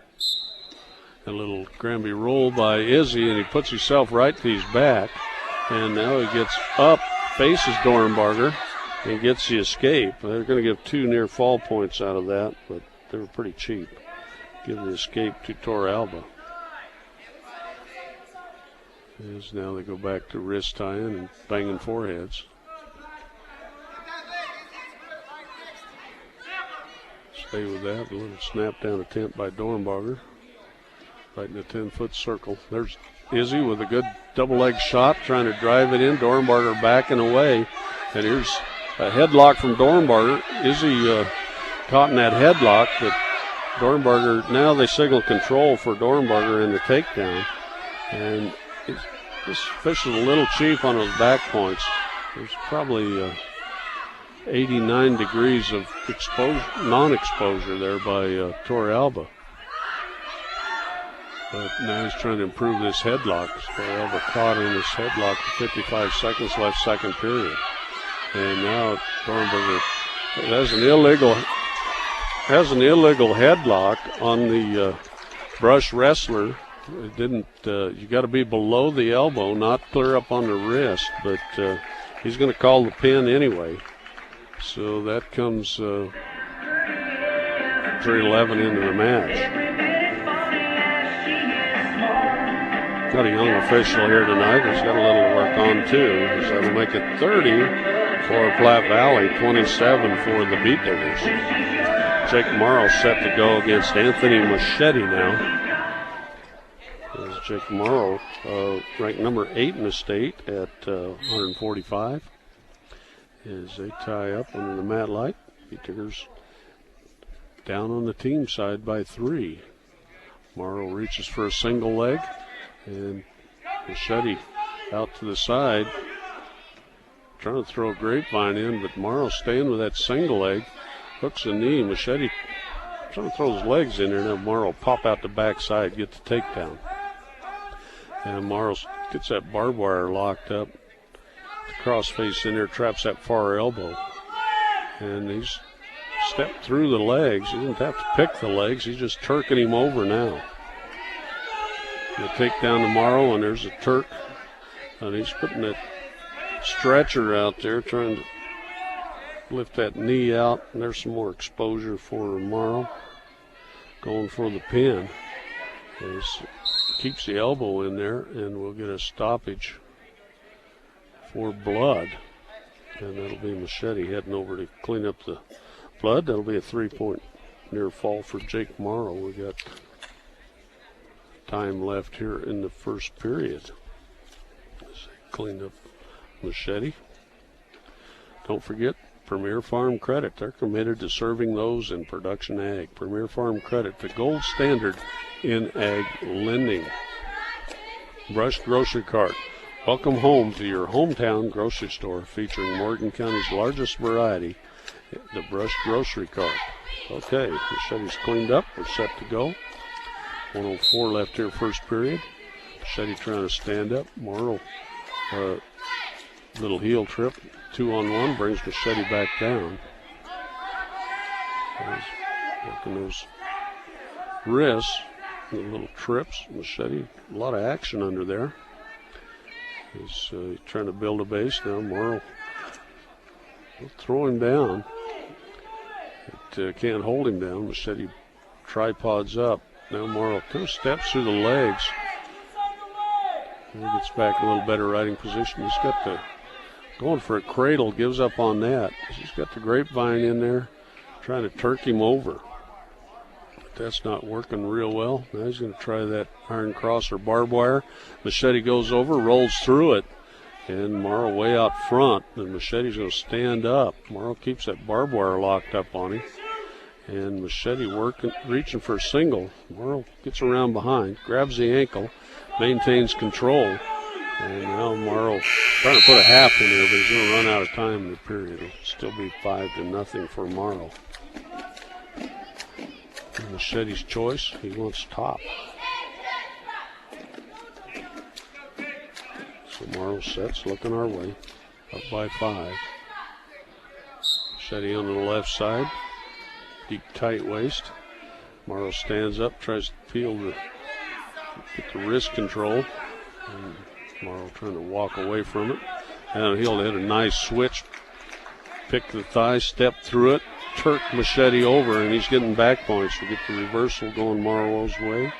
A little Granby roll by Izzy, and he puts himself right to his back. And now he gets up, faces Dornberger, and gets the escape. They're going to give 2 near fall points out of that, but they were pretty cheap. Give the escape to Torrealba. As now they go back to wrist tying and banging foreheads. Stay with that. A little snap down attempt by Dornberger. Right in the 10-foot circle. There's Izzy with a good double leg shot, trying to drive it in. Dornberger backing away. And here's a headlock from Dornberger. Izzy caught in that headlock, but Dornberger, now they signal control for Dornberger in the takedown. And this fish is a little cheap on those back points. There's probably 89 degrees of non-exposure there by Torrealba. But now he's trying to improve this headlock. Torrealba caught in this headlock with 55 seconds left, second period. And now Dornberger has an illegal headlock on the brush wrestler. It didn't. You got to be below the elbow, not clear up on the wrist. But he's going to call the pin anyway. So that comes 3:11 into the match. Got a young official here tonight. He's got a little to work on too. So that'll make it 30 for Platte Valley, 27 for the Beat Diggers. Jake Morrow set to go against Anthony Machete now. There's Jake Morrow, ranked number 8 in the state at 145. As they tie up under the mat light, Beat Diggers down on the team side by 3. Morrow reaches for a single leg, and Machete out to the side, trying to throw a grapevine in, but Morrow staying with that single leg, hooks a knee. Machete trying to throw his legs in there, and then Morrow pop out the backside, get the takedown. And Morrow gets that barbed wire locked up. The crossface in there traps that far elbow. And he's stepped through the legs. He didn't have to pick the legs. He's just turking him over now. The takedown to Morrow, and there's a Turk. And he's putting that stretcher out there, trying to lift that knee out. And there's some more exposure for Morrow. Going for the pin. He keeps the elbow in there, and we'll get a stoppage for blood. And that'll be Machete heading over to clean up the blood. That'll be a 3-point near fall for Jake Morrow. We got time left here in the first period. Let's clean up Machete. Don't forget Premier Farm Credit. They're committed to serving those in production ag. Premier Farm Credit, the gold standard in ag lending. Brush Grocery Cart. Welcome home to your hometown grocery store featuring Morgan County's largest variety, the Brush Grocery Cart. Okay, Machete's cleaned up. We're set to go. 1:04 left here, first period. Machete trying to stand up. Morrow, little heel trip. 2-on-1 brings Machete back down. Working those wrists, the little trips. Machete, a lot of action under there. He's trying to build a base now. Morrow will throw him down. It can't hold him down. Machete tripods up. Now Morrow kind of steps through the legs. He gets back a little better riding position. He's got the going for a cradle, gives up on that. He's got the grapevine in there, trying to Turk him over. But that's not working real well. Now he's going to try that iron cross or barbed wire. Machete goes over, rolls through it, and Morrow way out front. And Machete's going to stand up. Morrow keeps that barbed wire locked up on him. And Machete reaching for a single. Morrow gets around behind, grabs the ankle, maintains control. And now Morrow trying to put a half in there, but he's going to run out of time in the period. It'll still be 5-0 for Morrow. And Machete's choice, he wants top. So Morrow sets, looking our way, up by 5. Machete on the left side, deep tight waist. Morrow stands up, tries to get the wrist control. And Morrow trying to walk away from it. And he'll hit a nice switch. Pick the thigh, step through it, Turk Machete over, and he's getting back points. We get the reversal going Morrow's way.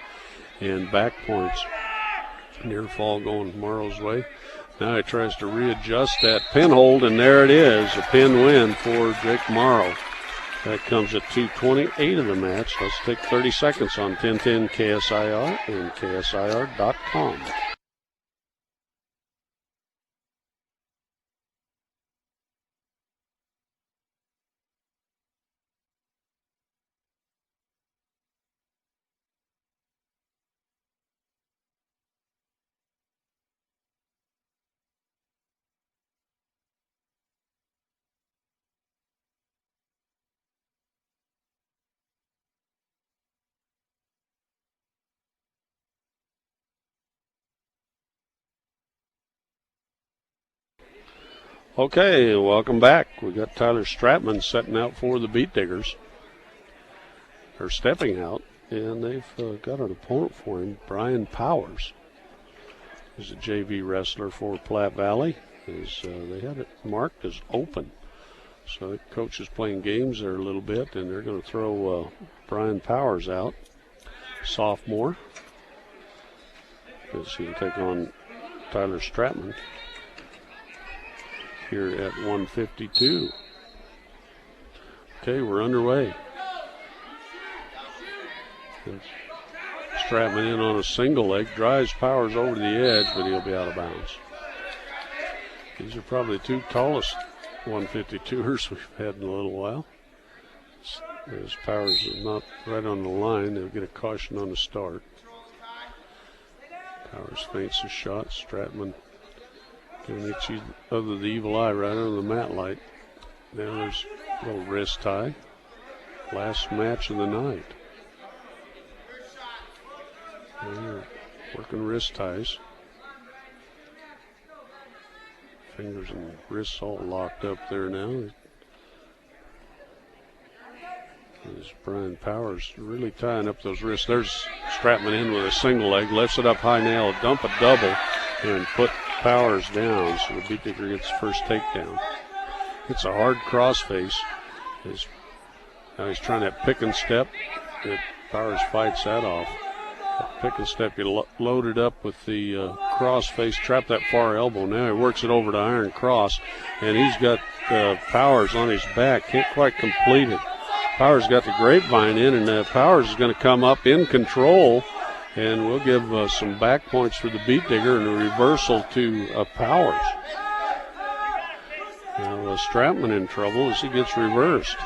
And back points. Near fall going Morrow's way. Now he tries to readjust that pin hold, and there it is. A pin win for Jake Morrow. That comes at 2:28 of the match. Let's take 30 seconds on 1010 KSIR and KSIR.com. Okay, welcome back. We got Tyler Stratman setting out for the Beat Diggers. They're stepping out, and they've got an opponent for him, Brian Powers. He's a JV wrestler for Platte Valley. They had it marked as open. So the coach is playing games there a little bit, and they're going to throw Brian Powers out, sophomore, as he'll take on Tyler Stratman here at 152. Okay, we're underway. Stratman in on a single leg, drives Powers over the edge, but he'll be out of bounds. These are probably the two tallest 152ers we've had in a little while. As Powers is not right on the line, they'll get a caution on the start. Powers feints a shot. Stratman giving each other the evil eye right under the mat light. Now there's a little wrist tie. Last match of the night. Working wrist ties. Fingers and wrists all locked up there now. There's Brian Powers really tying up those wrists. There's Stratman in with a single leg, lifts it up high now, dump a double, and put Powers down. So the Beat Digger gets the first takedown. It's a hard crossface. Now he's trying that pick and step. Powers fights that off. That pick and step, you load it up with the crossface, trap that far elbow. Now he works it over to iron cross, and he's got Powers on his back. Can't quite complete it. Powers got the grapevine in, and Powers is going to come up in control, and we'll give some back points for the Beat Digger and a reversal to Powers. Now Stratman in trouble as he gets reversed.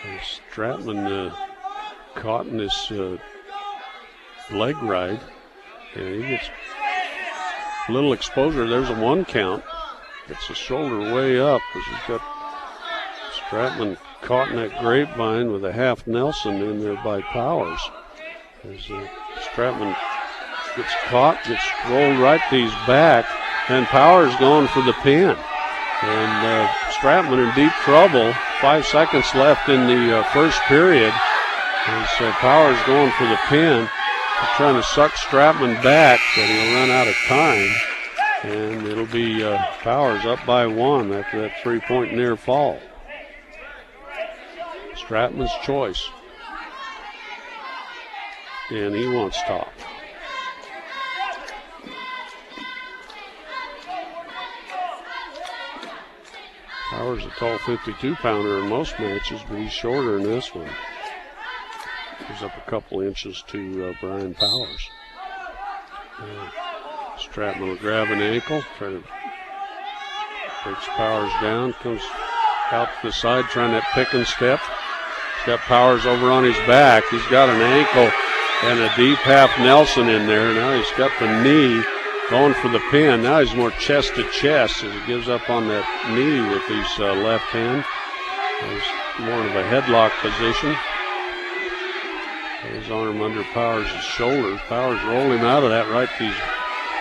And Stratman caught in this leg ride, and he gets a little exposure. There's a 1 count. Gets the shoulder way up as he's got Stratman caught in that grapevine with a half Nelson in there by Powers. As Stratman gets caught, gets rolled right to his back, and Powers going for the pin. And Stratman in deep trouble. 5 seconds left in the first period. As Powers going for the pin, trying to suck Stratman back, but he'll run out of time. And it'll be Powers up by 1 after that 3-point near fall. Stratman's choice. And he wants top. Powers a tall 52-pounder in most matches, but he's shorter in this one. He's up a couple inches to Brian Powers. Stratman will grab an ankle, try to breaks Powers down, comes out to the side trying that pick and step. He's got Powers over on his back. He's got an ankle and a deep half Nelson in there. Now he's got the knee going for the pin. Now he's more chest to chest as he gives up on that knee with his left hand. He's more of a headlock position. His arm under Powers' shoulder. Powers rolled him out of that right to his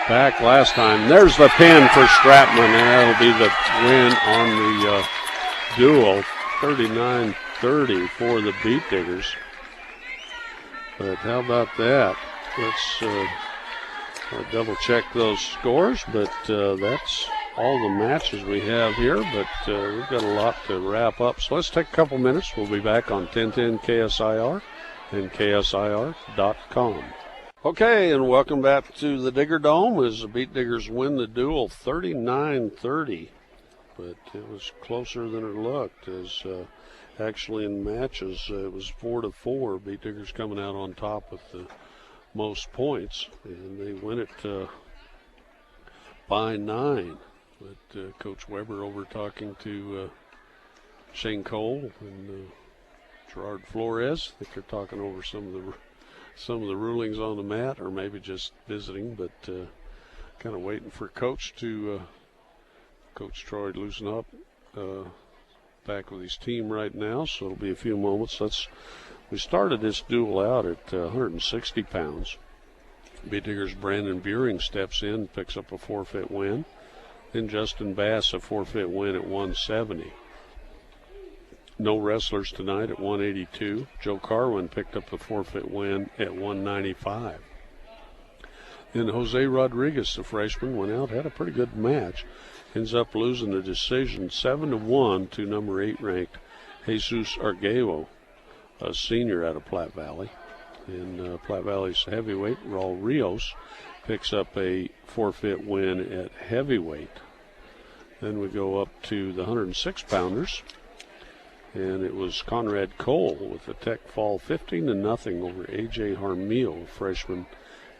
back last time. There's the pin for Stratman, and that'll be the win on the duel. 39-30 for the Beat Diggers. But how about that? Let's double check those scores, but that's all the matches we have here, but we've got a lot to wrap up. So let's take a couple minutes. We'll be back on 1010 KSIR and KSIR.com. Okay, and welcome back to the Digger Dome as the Beat Diggers win the duel 39-30. But it was closer than it looked, as actually in matches it was 4-4. Beat Diggers coming out on top with the most points, and they win it by 9. But Coach Weber over talking to Shane Cole and Gerard Flores. I think they're talking over some of the rulings on the mat, or maybe just visiting, but kind of waiting for Coach Troy to loosen up. Back with his team right now, so it'll be a few moments. We started this duel out at 160 pounds. Beat Diggers' Brandon Buring steps in, picks up a forfeit win. Then Justin Bass, a forfeit win at 170. No wrestlers tonight at 182. Joe Carwin picked up a forfeit win at 195. Then Jose Rodriguez, the freshman, went out, had a pretty good match. Ends up losing the decision 7-1 to number 8 ranked Jesus Arguello, a senior out of Platte Valley. And Platte Valley's heavyweight, Raul Rios, picks up a forfeit win at heavyweight. Then we go up to the 106-pounders. And it was Conrad Cole with a tech fall 15-0 over A.J. Harmil, a freshman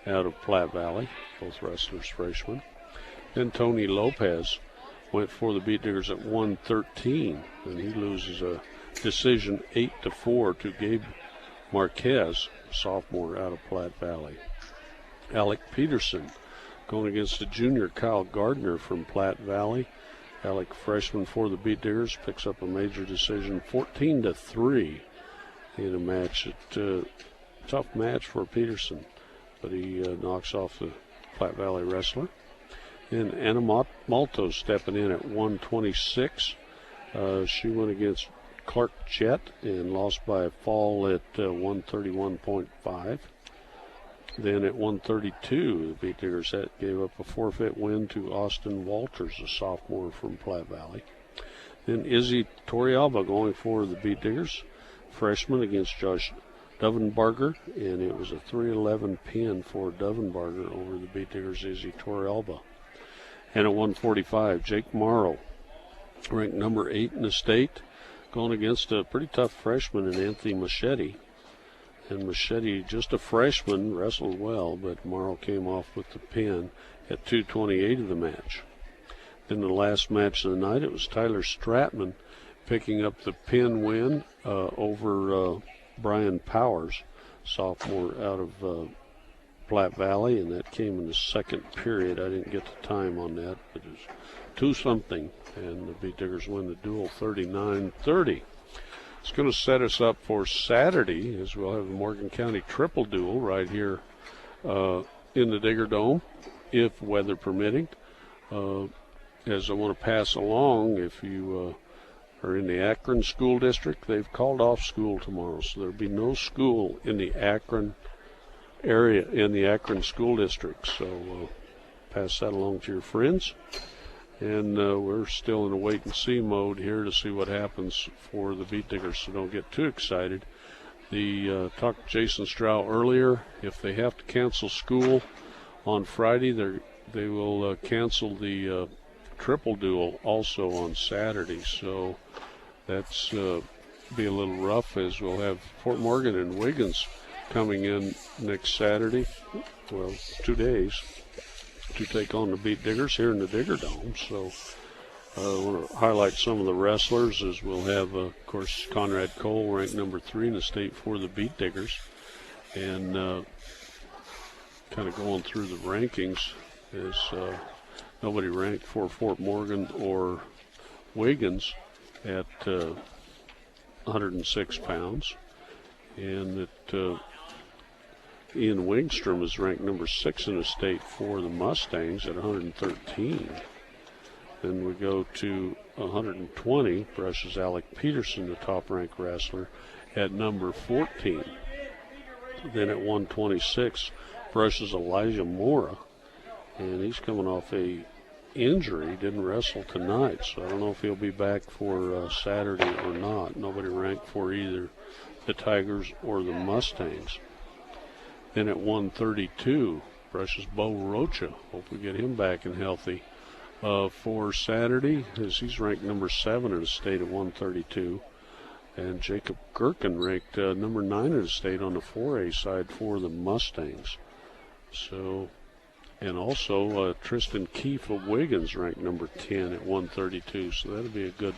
out of Platte Valley, both wrestlers freshmen. Then Tony Lopez went for the Beat Diggers at 113, and he loses a decision 8-4 to Gabe Marquez, a sophomore out of Platte Valley. Alec Peterson going against the junior Kyle Gardner from Platte Valley. Alec, freshman for the Beat Diggers, picks up a major decision 14-3 in a match. Tough match for Peterson, but he knocks off the Platte Valley wrestler. And Anna Malto stepping in at 126. She went against Clark Jett and lost by a fall at 131.5. Then at 132, the Beat Diggers gave up a forfeit win to Austin Walters, a sophomore from Platte Valley. Then Izzy Torrealba going for the Beat Diggers, freshman against Josh Dovenbarger, and it was a 3-11 pin for Dovenbarger over the Beat Diggers' Izzy Torrealba. And at 145, Jake Morrow, ranked number 8 in the state, going against a pretty tough freshman in Anthony Machete. And Machete, just a freshman, wrestled well, but Morrow came off with the pin at 2:28 of the match. Then the last match of the night, it was Tyler Stratman picking up the pin win over Brian Powers, sophomore out of Platte Valley, and that came in the second period. I didn't get the time on that, but it was 2-0, and the Beat Diggers win the duel 39-30. It's going to set us up for Saturday, as we'll have the Morgan County triple duel right here in the Digger Dome, if weather permitting. As I want to pass along, if you are in the Akron School District, they've called off school tomorrow, so there'll be no school in the Akron area, in the Akron School District. So pass that along to your friends. And we're still in a wait-and-see mode here to see what happens for the Beat Diggers, so don't get too excited. Talked to Jason Strow earlier. If they have to cancel school on Friday, they will cancel the triple duel also on Saturday. So that's be a little rough, as we'll have Fort Morgan and Wiggins coming in next Saturday, well, 2 days, to take on the Beat Diggers here in the Digger Dome. So I want to highlight some of the wrestlers, as we'll have, of course, Conrad Cole, ranked number 3 in the state for the Beat Diggers. And kind of going through the rankings, is nobody ranked for Fort Morgan or Wiggins at 106 pounds. And that Ian Wingstrom is ranked number 6 in the state for the Mustangs at 113. Then we go to 120, brushes Alec Peterson, the top-ranked wrestler, at number 14. Then at 126, brushes Elijah Mora, and he's coming off a injury, didn't wrestle tonight, so I don't know if he'll be back for Saturday or not. Nobody ranked for either the Tigers or the Mustangs. Then at 132, brushes Bo Rocha. Hope we get him back and healthy for Saturday, as he's ranked number 7 in the state at 132. And Jacob Gherkin ranked number 9 in the state on the 4A side for the Mustangs. So, and also Tristan Keefe of Wiggins ranked number 10 at 132. So that'll be a good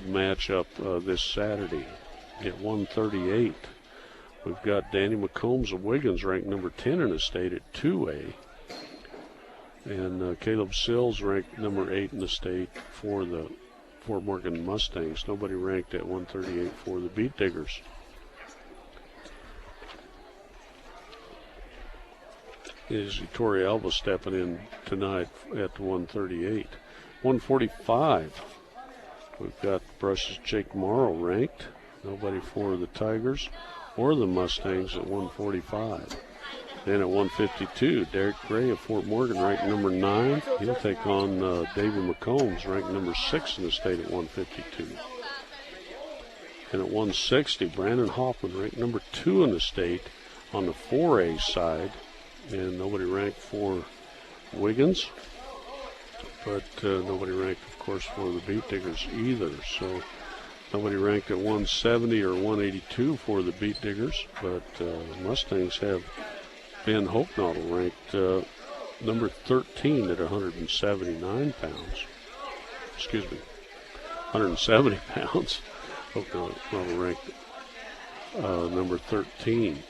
matchup this Saturday. At 138, we've got Danny McCombs of Wiggins ranked number 10 in the state at 2A. And Caleb Sills ranked number 8 in the state for the Fort Morgan Mustangs. Nobody ranked at 138 for the Beat Diggers. is Tori Alba stepping in tonight at 138. 145, we've got Brush's Jake Morrow ranked. Nobody for the Tigers or the Mustangs at 145. Then at 152, Derek Gray of Fort Morgan, ranked number 9. He'll take on Davey McCombs, ranked number 6 in the state at 152. And at 160, Brandon Hoffman, ranked number 2 in the state on the 4A side. And nobody ranked for Wiggins, but nobody ranked, of course, for the Beat Diggers either. So nobody ranked at 170 or 182 for the Beat Diggers, but Mustangs have Ben Hochnaudel ranked number 13 at 179 pounds. Excuse me, 170 pounds. Hochnaudel ranked number 13.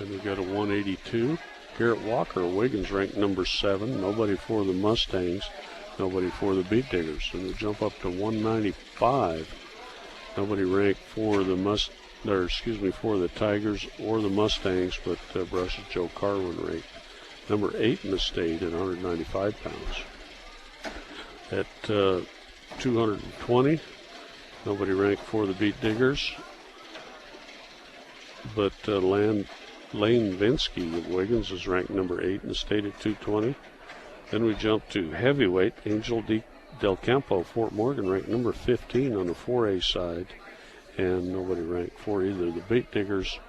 Then we go to 182. Garrett Walker, Wiggins, ranked number 7. Nobody for the Mustangs, nobody for the Beat Diggers. And we jump up to 195. Nobody ranked for the for the Tigers or the Mustangs, but Brush's Joe Carwin ranked number 8 in the state at 195 pounds. At 220, nobody ranked for the Beat Diggers, but Lane Vinsky of Wiggins is ranked number 8 in the state at 220. Then we jump to heavyweight. Angel Del Campo, Fort Morgan, ranked number 15 on the 4A side. And nobody ranked for either the Beat Diggers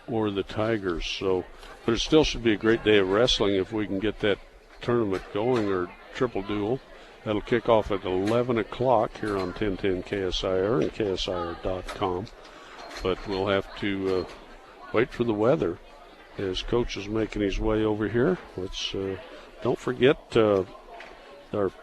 or the Tigers. So, but it still should be a great day of wrestling if we can get that tournament going, or triple duel. That'll kick off at 11 o'clock here on 1010 KSIR and KSIR.com. But we'll have to wait for the weather as Coach is making his way over here. Let's don't forget our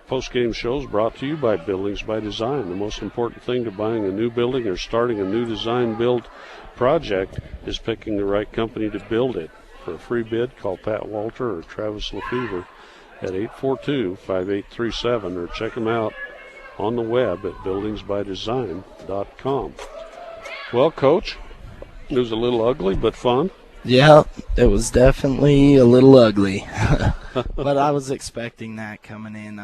post-game shows brought to you by Buildings by Design. The most important thing to buying a new building or starting a new design build project is picking the right company to build it. For a free bid, call Pat Walter or Travis Lefevre at 842-5837 or check them out on the web at buildingsbydesign.com. Well, Coach, it was a little ugly but fun. Yeah, it was definitely a little ugly. But I was expecting that coming in.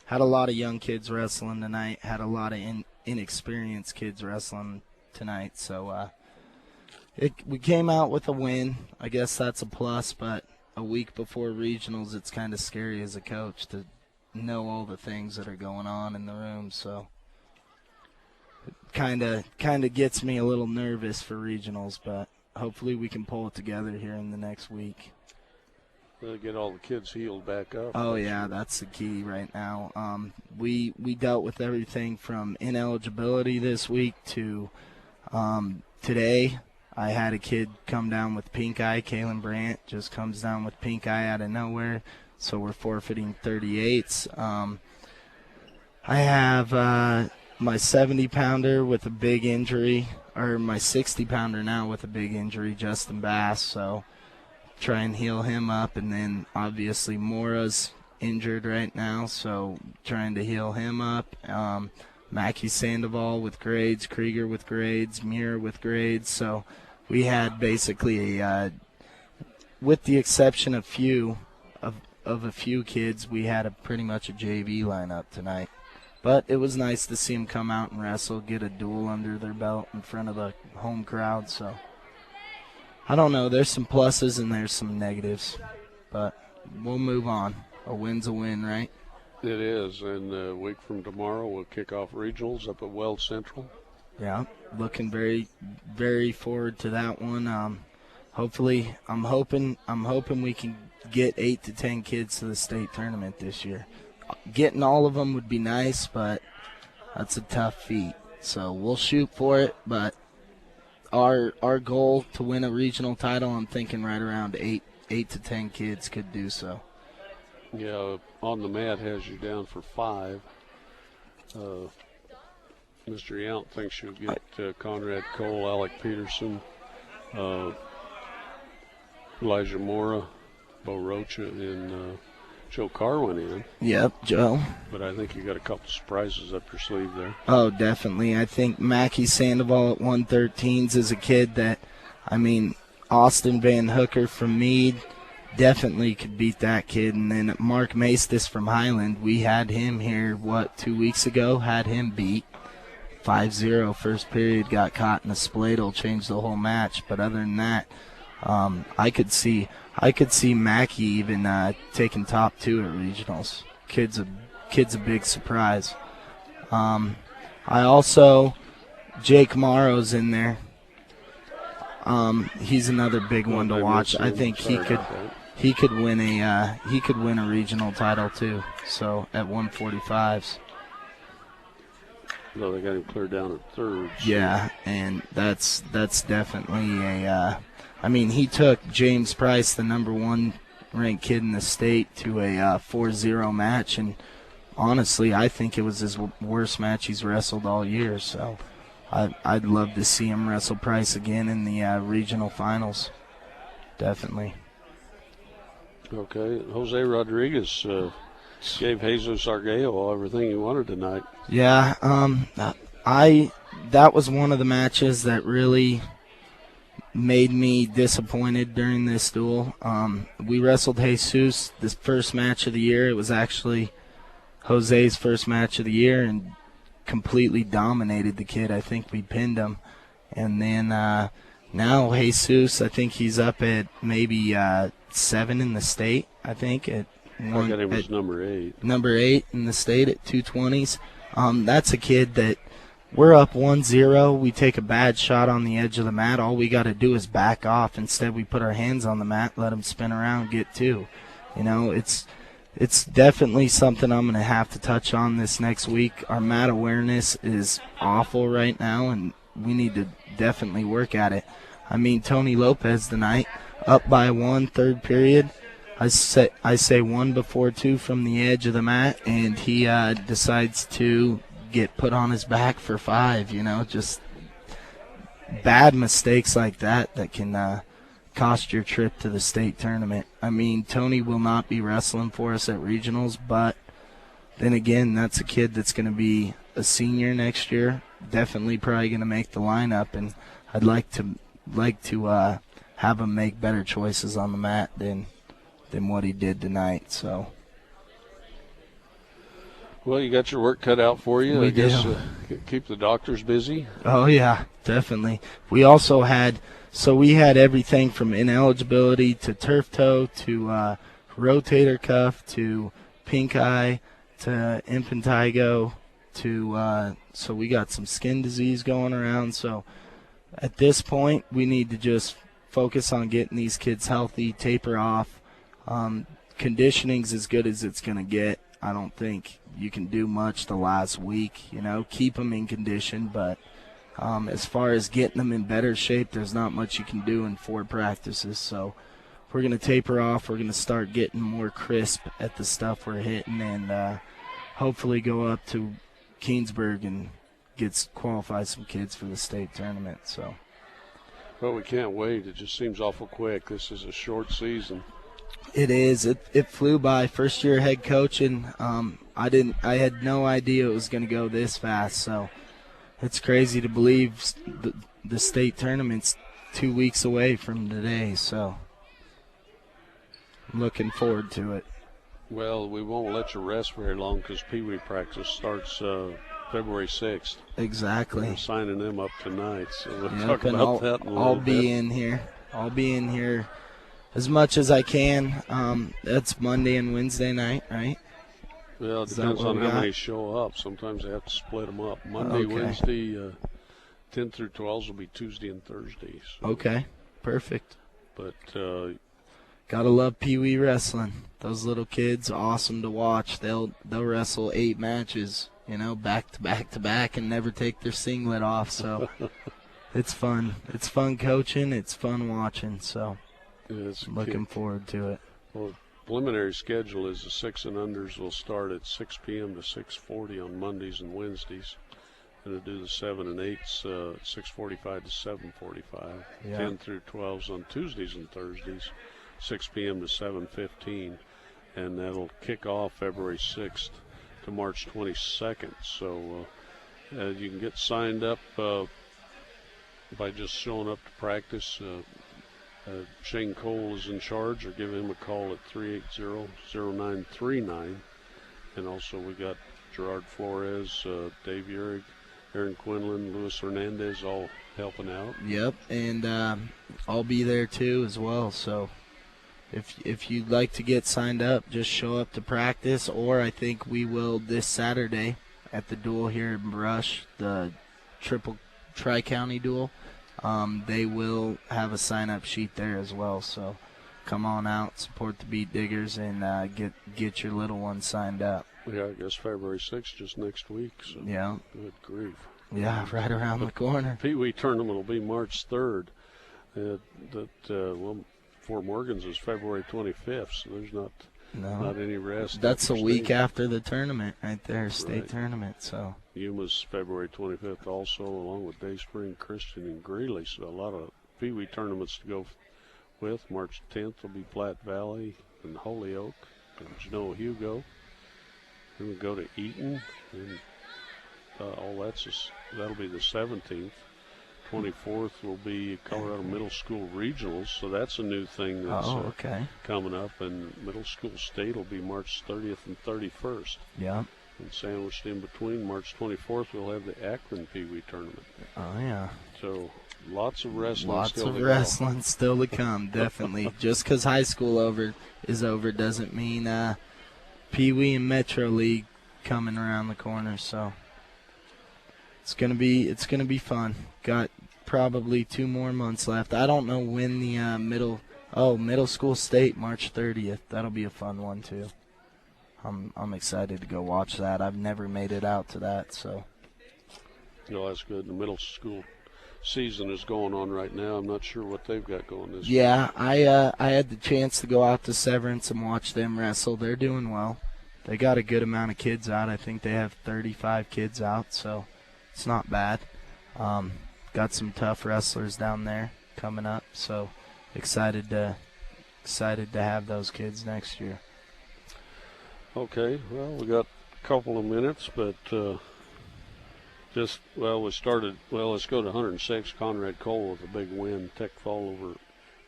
Had a lot of young kids wrestling tonight. Had a lot of inexperienced kids wrestling tonight. So we came out with a win. I guess that's a plus, but a week before regionals, it's kind of scary as a coach to know all the things that are going on in the room. So kind of gets me a little nervous for regionals, but hopefully we can pull it together here in the next week. Really get all the kids healed back up. Oh yeah, that's the key right now. We dealt with everything from ineligibility this week to today. I had a kid come down with pink eye. Kalen Brandt just comes down with pink eye out of nowhere, so we're forfeiting 38s. I have my 70-pounder with a big injury, or my 60-pounder now with a big injury, Justin Bass, so try and heal him up. And then obviously Mora's injured right now, so trying to heal him up. Mackie Sandoval with grades, Krieger with grades, Muir with grades. So we had basically with the exception of a few kids, we had pretty much a JV lineup tonight. But it was nice to see them come out and wrestle, get a duel under their belt in front of the home crowd. So I don't know. There's some pluses and there's some negatives, but we'll move on. A win's a win, right? It is, and a week from tomorrow we'll kick off regionals up at Weld Central. Yeah, looking very, very forward to that one. Hopefully, I'm hoping we can get 8 to 10 kids to the state tournament this year. Getting all of them would be nice, but that's a tough feat. So we'll shoot for it, but our goal to win a regional title, I'm thinking right around 8 to 10 kids could do so. Yeah, on the mat has you down for 5. Mr. Yount thinks you'll get Conrad Cole, Alec Peterson, Elijah Mora, Bo Rocha, and Joe Carwin in. Yep, Joe. But I think you got a couple surprises up your sleeve there. Oh, definitely. I think Mackie Sandoval at 113s is a kid that, I mean, Austin Van Hooker from Meade definitely could beat that kid. And then Mark Maestas from Highland, we had him here, 2 weeks ago, had him beat 5-0 first period, got caught in a spladle, changed the whole match. But other than that, I could see Mackey even taking top 2 at regionals. Kid's a big surprise. I also, Jake Morrow's in there. He's another big one to watch. I think he could win a regional title too. So at 145s. No, they got him cleared down at 3rd. So. Yeah, and that's definitely a. He took James Price, the number 1 ranked kid in the state, to a 4-0 match, and honestly, I think it was his worst match he's wrestled all year. So I'd love to see him wrestle Price again in the regional finals. Definitely. Okay, Jose Rodriguez gave Jesus Arguello everything he wanted tonight. Yeah, that was one of the matches that really made me disappointed during this duel. We wrestled Jesus this first match of the year. It was actually Jose's first match of the year, and completely dominated the kid. I think we pinned him. And then now Jesus, I think he's up at maybe 7 in the state, I think. I got him as number 8. Number 8 in the state at 220s. That's a kid that we're up 1-0. We take a bad shot on the edge of the mat. All we got to do is back off. Instead, we put our hands on the mat, let him spin around, get 2. It's definitely something I'm going to have to touch on this next week. Our mat awareness is awful right now, and we need to definitely work at it. Tony Lopez tonight, up by 1, 3rd period. I say 1 before 2 from the edge of the mat, and he decides to get put on his back for 5. Just bad mistakes like that can cost your trip to the state tournament. Tony will not be wrestling for us at regionals, but then again, that's a kid that's going to be a senior next year. Definitely probably going to make the lineup, and I'd like to have him make better choices on the mat than what he did tonight. So. Well, you got your work cut out for you. I guess keep the doctors busy. Oh yeah, definitely. We also had. So we had everything from ineligibility to turf toe to rotator cuff to pink eye to impetigo to so we got some skin disease going around. So at this point, we need to just focus on getting these kids healthy, taper off. Conditioning's as good as it's going to get. I don't think you can do much the last week, keep them in condition, but as far as getting them in better shape, there's not much you can do in 4 practices. So we're going to taper off. We're going to start getting more crisp at the stuff we're hitting, and hopefully go up to Keensburg and qualify some kids for the state tournament. So. Well, we can't wait. It just seems awful quick. This is a short season. It is. It flew by. First year head coaching. I had no idea it was going to go this fast. So. It's crazy to believe the state tournament's 2 weeks away from today, so I'm looking forward to it. Well, we won't let you rest very long because Pee Wee practice starts February 6th. Exactly. We're signing them up tonight, so we'll talk about that in a little I'll bit. be in here. I'll be in here as much as I can. That's Monday and Wednesday night, right? Well, it depends on how many show up. Sometimes they have to split them up. Monday, Wednesday, 10 through 12s will be Tuesday and Thursday. So. Okay, perfect. But gotta love Pee Wee wrestling. Those little kids, awesome to watch. They'll wrestle 8 matches, back to back to back, and never take their singlet off. So it's fun. It's fun coaching. It's fun watching. So looking forward to it. Well, preliminary schedule is the 6 and unders will start at 6 p.m. to 6:40 on Mondays and Wednesdays, and to do the 7 and 8s 6:45 to 7:45. Yeah. 10 through 12s on Tuesdays and Thursdays, 6 p.m. to 7:15, and that'll kick off February 6th to March 22nd. So you can get signed up by just showing up to practice Shane Cole is in charge, or give him a call at 380-0939. And also we got Gerard Flores, Dave Urig, Aaron Quinlan, Luis Hernandez all helping out. Yep, and I'll be there too as well. So if you'd like to get signed up, just show up to practice, or I think we will this Saturday at the duel here in Brush, the tri-county duel. They will have a sign-up sheet there as well. So come on out, support the Beat Diggers, and get your little one signed up. Yeah, I guess February 6th, just next week. So yeah. Good grief. Yeah, right around the corner. Pee Wee tournament will be March 3rd. Fort Morgan's is February 25th, so there's not any rest. That's a week after the tournament right there, state tournament. So Yuma's February 25th also, along with Day Spring, Christian, and Greeley. So a lot of Pee Wee tournaments to go with. March 10th will be Platte Valley and Holyoke and Genoa Hugo. Then we go to Eaton, and that'll be the 17th. 24th will be Colorado Middle School Regionals, so that's a new thing that's coming up. And Middle School State will be March 30th and 31st. Yeah. And sandwiched in between, March 24th, we'll have the Akron Pee Wee tournament. Oh, yeah. So lots of wrestling still to come, definitely. Just because high school is over doesn't mean Pee Wee and Metro League coming around the corner. So it's gonna be fun. Got probably 2 more months left. I don't know when the middle school state, March 30th. That'll be a fun one too. I'm excited to go watch that. I've never made it out to that, so. No, that's good. The middle school season is going on right now. I'm not sure what they've got going this year. Yeah, I had the chance to go out to Severance and watch them wrestle. They're doing well. They got a good amount of kids out. I think they have 35 kids out, so it's not bad. Got some tough wrestlers down there coming up, so excited to have those kids next year. Okay, well, we got a couple of minutes, but let's go to 106. Conrad Cole with a big win. Tech fall over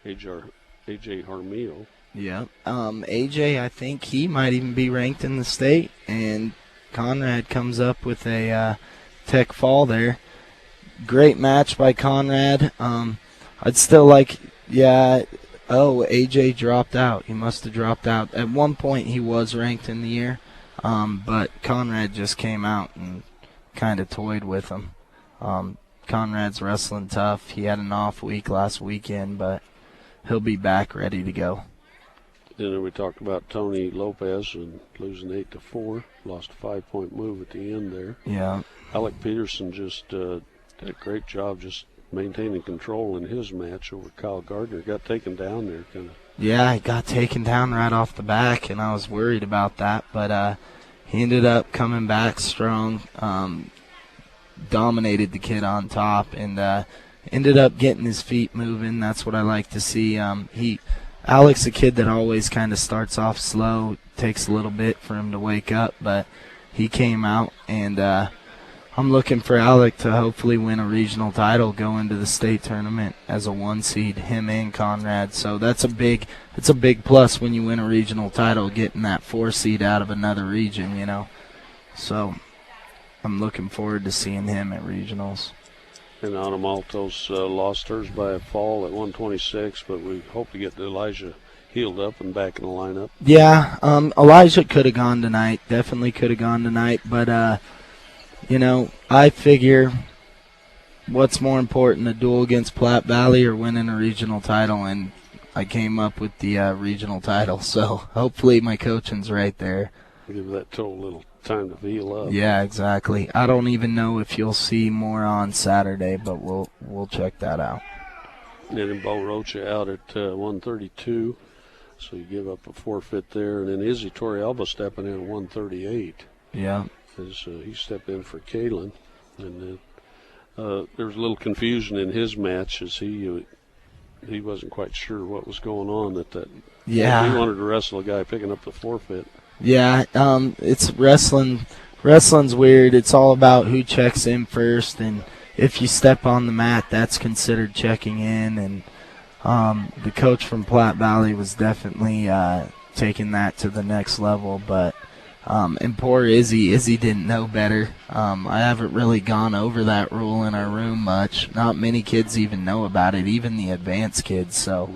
AJ Harmio. Yeah. AJ, I think he might even be ranked in the state, and Conrad comes up with a Tech fall there. Great match by Conrad. I'd still like, AJ dropped out. He must have dropped out. At one point he was ranked in the year, but Conrad just came out and kind of toyed with him. Conrad's wrestling tough. He had an off week last weekend, but he'll be back ready to go. Then we talked about Tony Lopez and losing 8-4. Lost a 5-point move at the end there. Yeah. Alec Peterson just did a great job just maintaining control in his match over Kyle Gardner. Got taken down there kind of. Yeah, he got taken down right off the back, and I was worried about that. But he ended up coming back strong, dominated the kid on top, and ended up getting his feet moving. That's what I like to see. Alex, a kid that always kind of starts off slow, takes a little bit for him to wake up, but he came out, and I'm looking for Alec to hopefully win a regional title, go into the state tournament as a 1 seed, him and Conrad. So it's a big plus when you win a regional title, getting that 4 seed out of another region, you know. So I'm looking forward to seeing him at regionals. And Ana Maltos lost hers by a fall at 126, but we hope to get Elijah healed up and back in the lineup. Yeah, Elijah could have gone tonight, definitely could have gone tonight, but I figure what's more important, a duel against Platte Valley or winning a regional title, and I came up with the regional title, so hopefully my coaching's right there. Give that toe a little time to heal up. Yeah, exactly. I don't even know if you'll see more on Saturday, but we'll check that out. And then Bo Rocha out at 132, so you give up a forfeit there. And then Izzy Torrealba stepping in at 138. Yeah. He stepped in for Kalen. And then there was a little confusion in his match as he wasn't quite sure what was going on. Yeah. He wanted to wrestle a guy picking up the forfeit. Yeah, it's wrestling. Wrestling's weird. It's all about who checks in first, and if you step on the mat, that's considered checking in. And The coach from Platte Valley was definitely taking that to the next level, but and poor Izzy didn't know better. I haven't really gone over that rule in our room much. Not many kids even know about it, even the advanced kids. So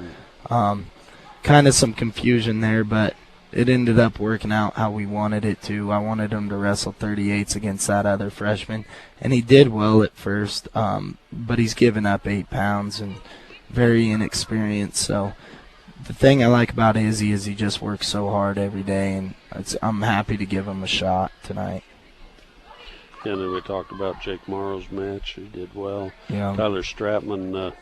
kind of some confusion there, but it ended up working out how we wanted it to. I wanted him to wrestle 38s against that other freshman, and he did well at first, but he's given up 8 pounds and very inexperienced. So the thing I like about Izzy is he just works so hard every day, and I'm happy to give him a shot tonight. And then we talked about Jake Morrow's match. He did well. Yeah. Tyler Stratman,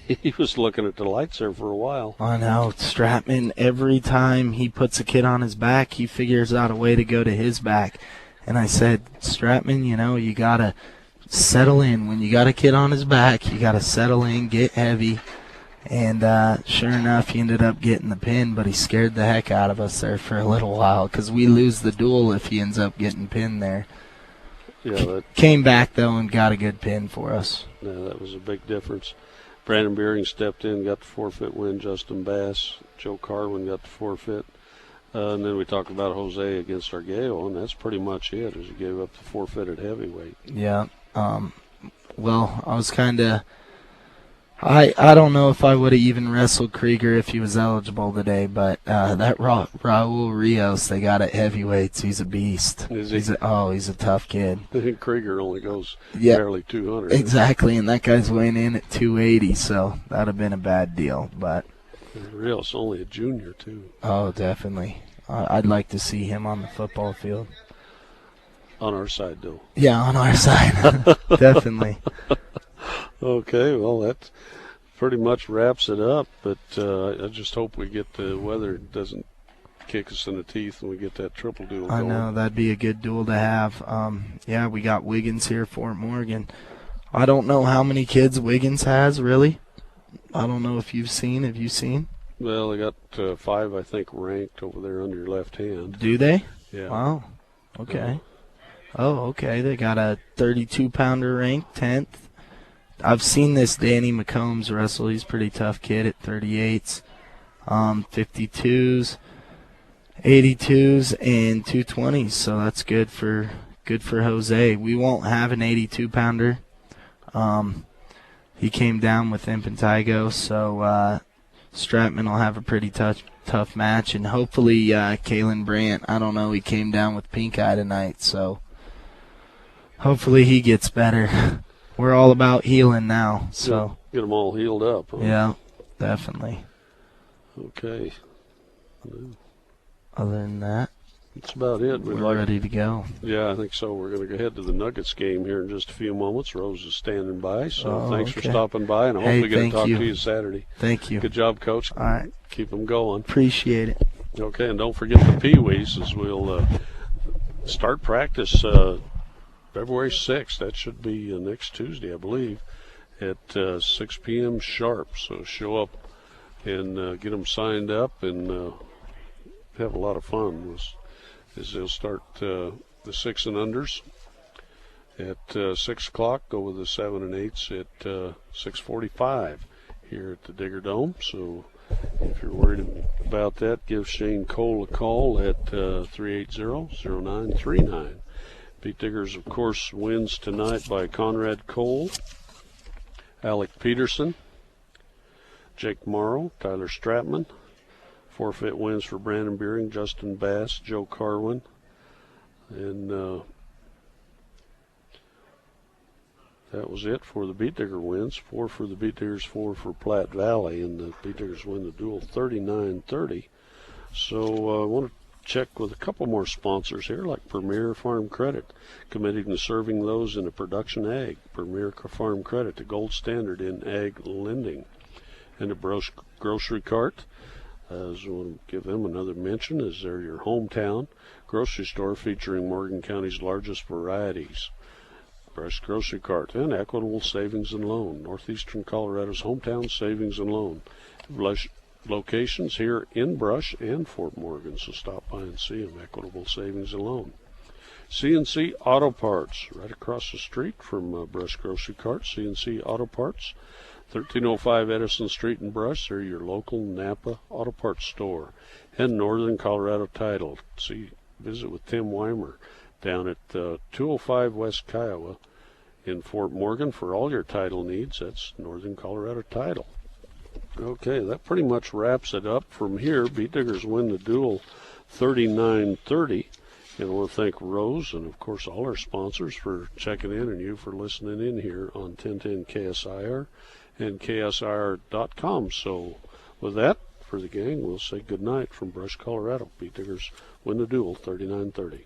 he was looking at the lights there for a while. I know. Stratman, every time he puts a kid on his back, he figures out a way to go to his back. And I said, Stratman, you got to settle in. When you got a kid on his back, you got to settle in, get heavy. And sure enough, he ended up getting the pin, but he scared the heck out of us there for a little while because we lose the duel if he ends up getting pinned there. Yeah, came back, though, and got a good pin for us. Yeah, that was a big difference. Brandon Beering stepped in, got the forfeit win. Justin Bass, Joe Carwin got the forfeit. And then we talked about Jose against Arguello, and that's pretty much it, as he gave up the forfeit at heavyweight. Yeah. Well, I was kind of I don't know if I would have even wrestled Krieger if he was eligible today, but that Raul Rios they got at heavyweights, he's a beast. Is he? He's a tough kid. I think Krieger only goes barely 200. Exactly, and that guy's weighing in at 280, so that would have been a bad deal. But Rios only a junior, too. Oh, definitely. I'd like to see him on the football field. On our side, though. Yeah, on our side. Definitely. Okay, well, that pretty much wraps it up, but I just hope we get the weather doesn't kick us in the teeth and we get that triple duel going. I know, that'd be a good duel to have. Yeah, we got Wiggins here, Fort Morgan. I don't know how many kids Wiggins has, really. I don't know if you've seen. Have you seen? Well, they got 5, I think, ranked over there under your left hand. Do they? Yeah. Wow. Okay. Okay. They got a 32-pounder ranked, 10th. I've seen this Danny McCombs wrestle. He's a pretty tough kid at 38s, 52s, 82s, and 220s. So that's good for Jose. We won't have an 82-pounder. He came down with impetigo, so Stratman will have a pretty tough match, and hopefully Kalen Brandt. I don't know. He came down with pink eye tonight, so hopefully he gets better. We're all about healing now, so get them all healed up. Huh? Yeah, definitely. Okay. Other than that, that's about it. We're ready to go. Yeah, I think so. We're going to go ahead to the Nuggets game here in just a few moments. Rose is standing by, so thanks for stopping by, and I hope we get to talk to you Saturday. Thank you. Good job, Coach. All right. Keep them going. Appreciate it. Okay, and don't forget the Pee-wees as we'll start practice February 6th. That should be next Tuesday, I believe, at 6 p.m. sharp. So show up and get them signed up and have a lot of fun. As they'll start the 6 and unders at 6 o'clock, go with the 7 and 8s at 6:45 here at the Digger Dome. So if you're worried about that, give Shane Cole a call at 380-0939. Pete Diggers, of course, wins tonight by Conrad Cole, Alec Peterson, Jake Morrow, Tyler Stratman. Forfeit wins for Brandon Beering, Justin Bass, Joe Carwin. And that was it for the Beat Digger wins. 4 for the Beat Diggers, 4 for Platte Valley. And the Beat Diggers win the duel 39-30. So I want to check with a couple more sponsors here, like Premier Farm Credit, committing to serving those in the production ag. Premier Farm Credit, the gold standard in ag lending. And the Grocery Cart, as I want to give them another mention, as they're your hometown grocery store featuring Morgan County's largest varieties. Brush Grocery Cart and Equitable Savings and Loan, Northeastern Colorado's hometown savings and loan. Locations here in Brush and Fort Morgan, so stop by and see them. Equitable Savings and Loan. CNC Auto Parts, right across the street from Brush Grocery Cart. CNC Auto Parts, 1305 Edison Street in Brush. They're your local Napa Auto Parts store. And Northern Colorado Title. Visit with Tim Weimer down at 205 West Kiowa in Fort Morgan for all your title needs. That's Northern Colorado Title. Okay, that pretty much wraps it up. From here, Beet Diggers win the duel 39-30. And I want to thank Rose and, of course, all our sponsors for checking in and you for listening in here on 1010 KSIR and KSIR.com. So with that, for the gang, we'll say good night from Brush, Colorado. Beet Diggers win the duel 39-30.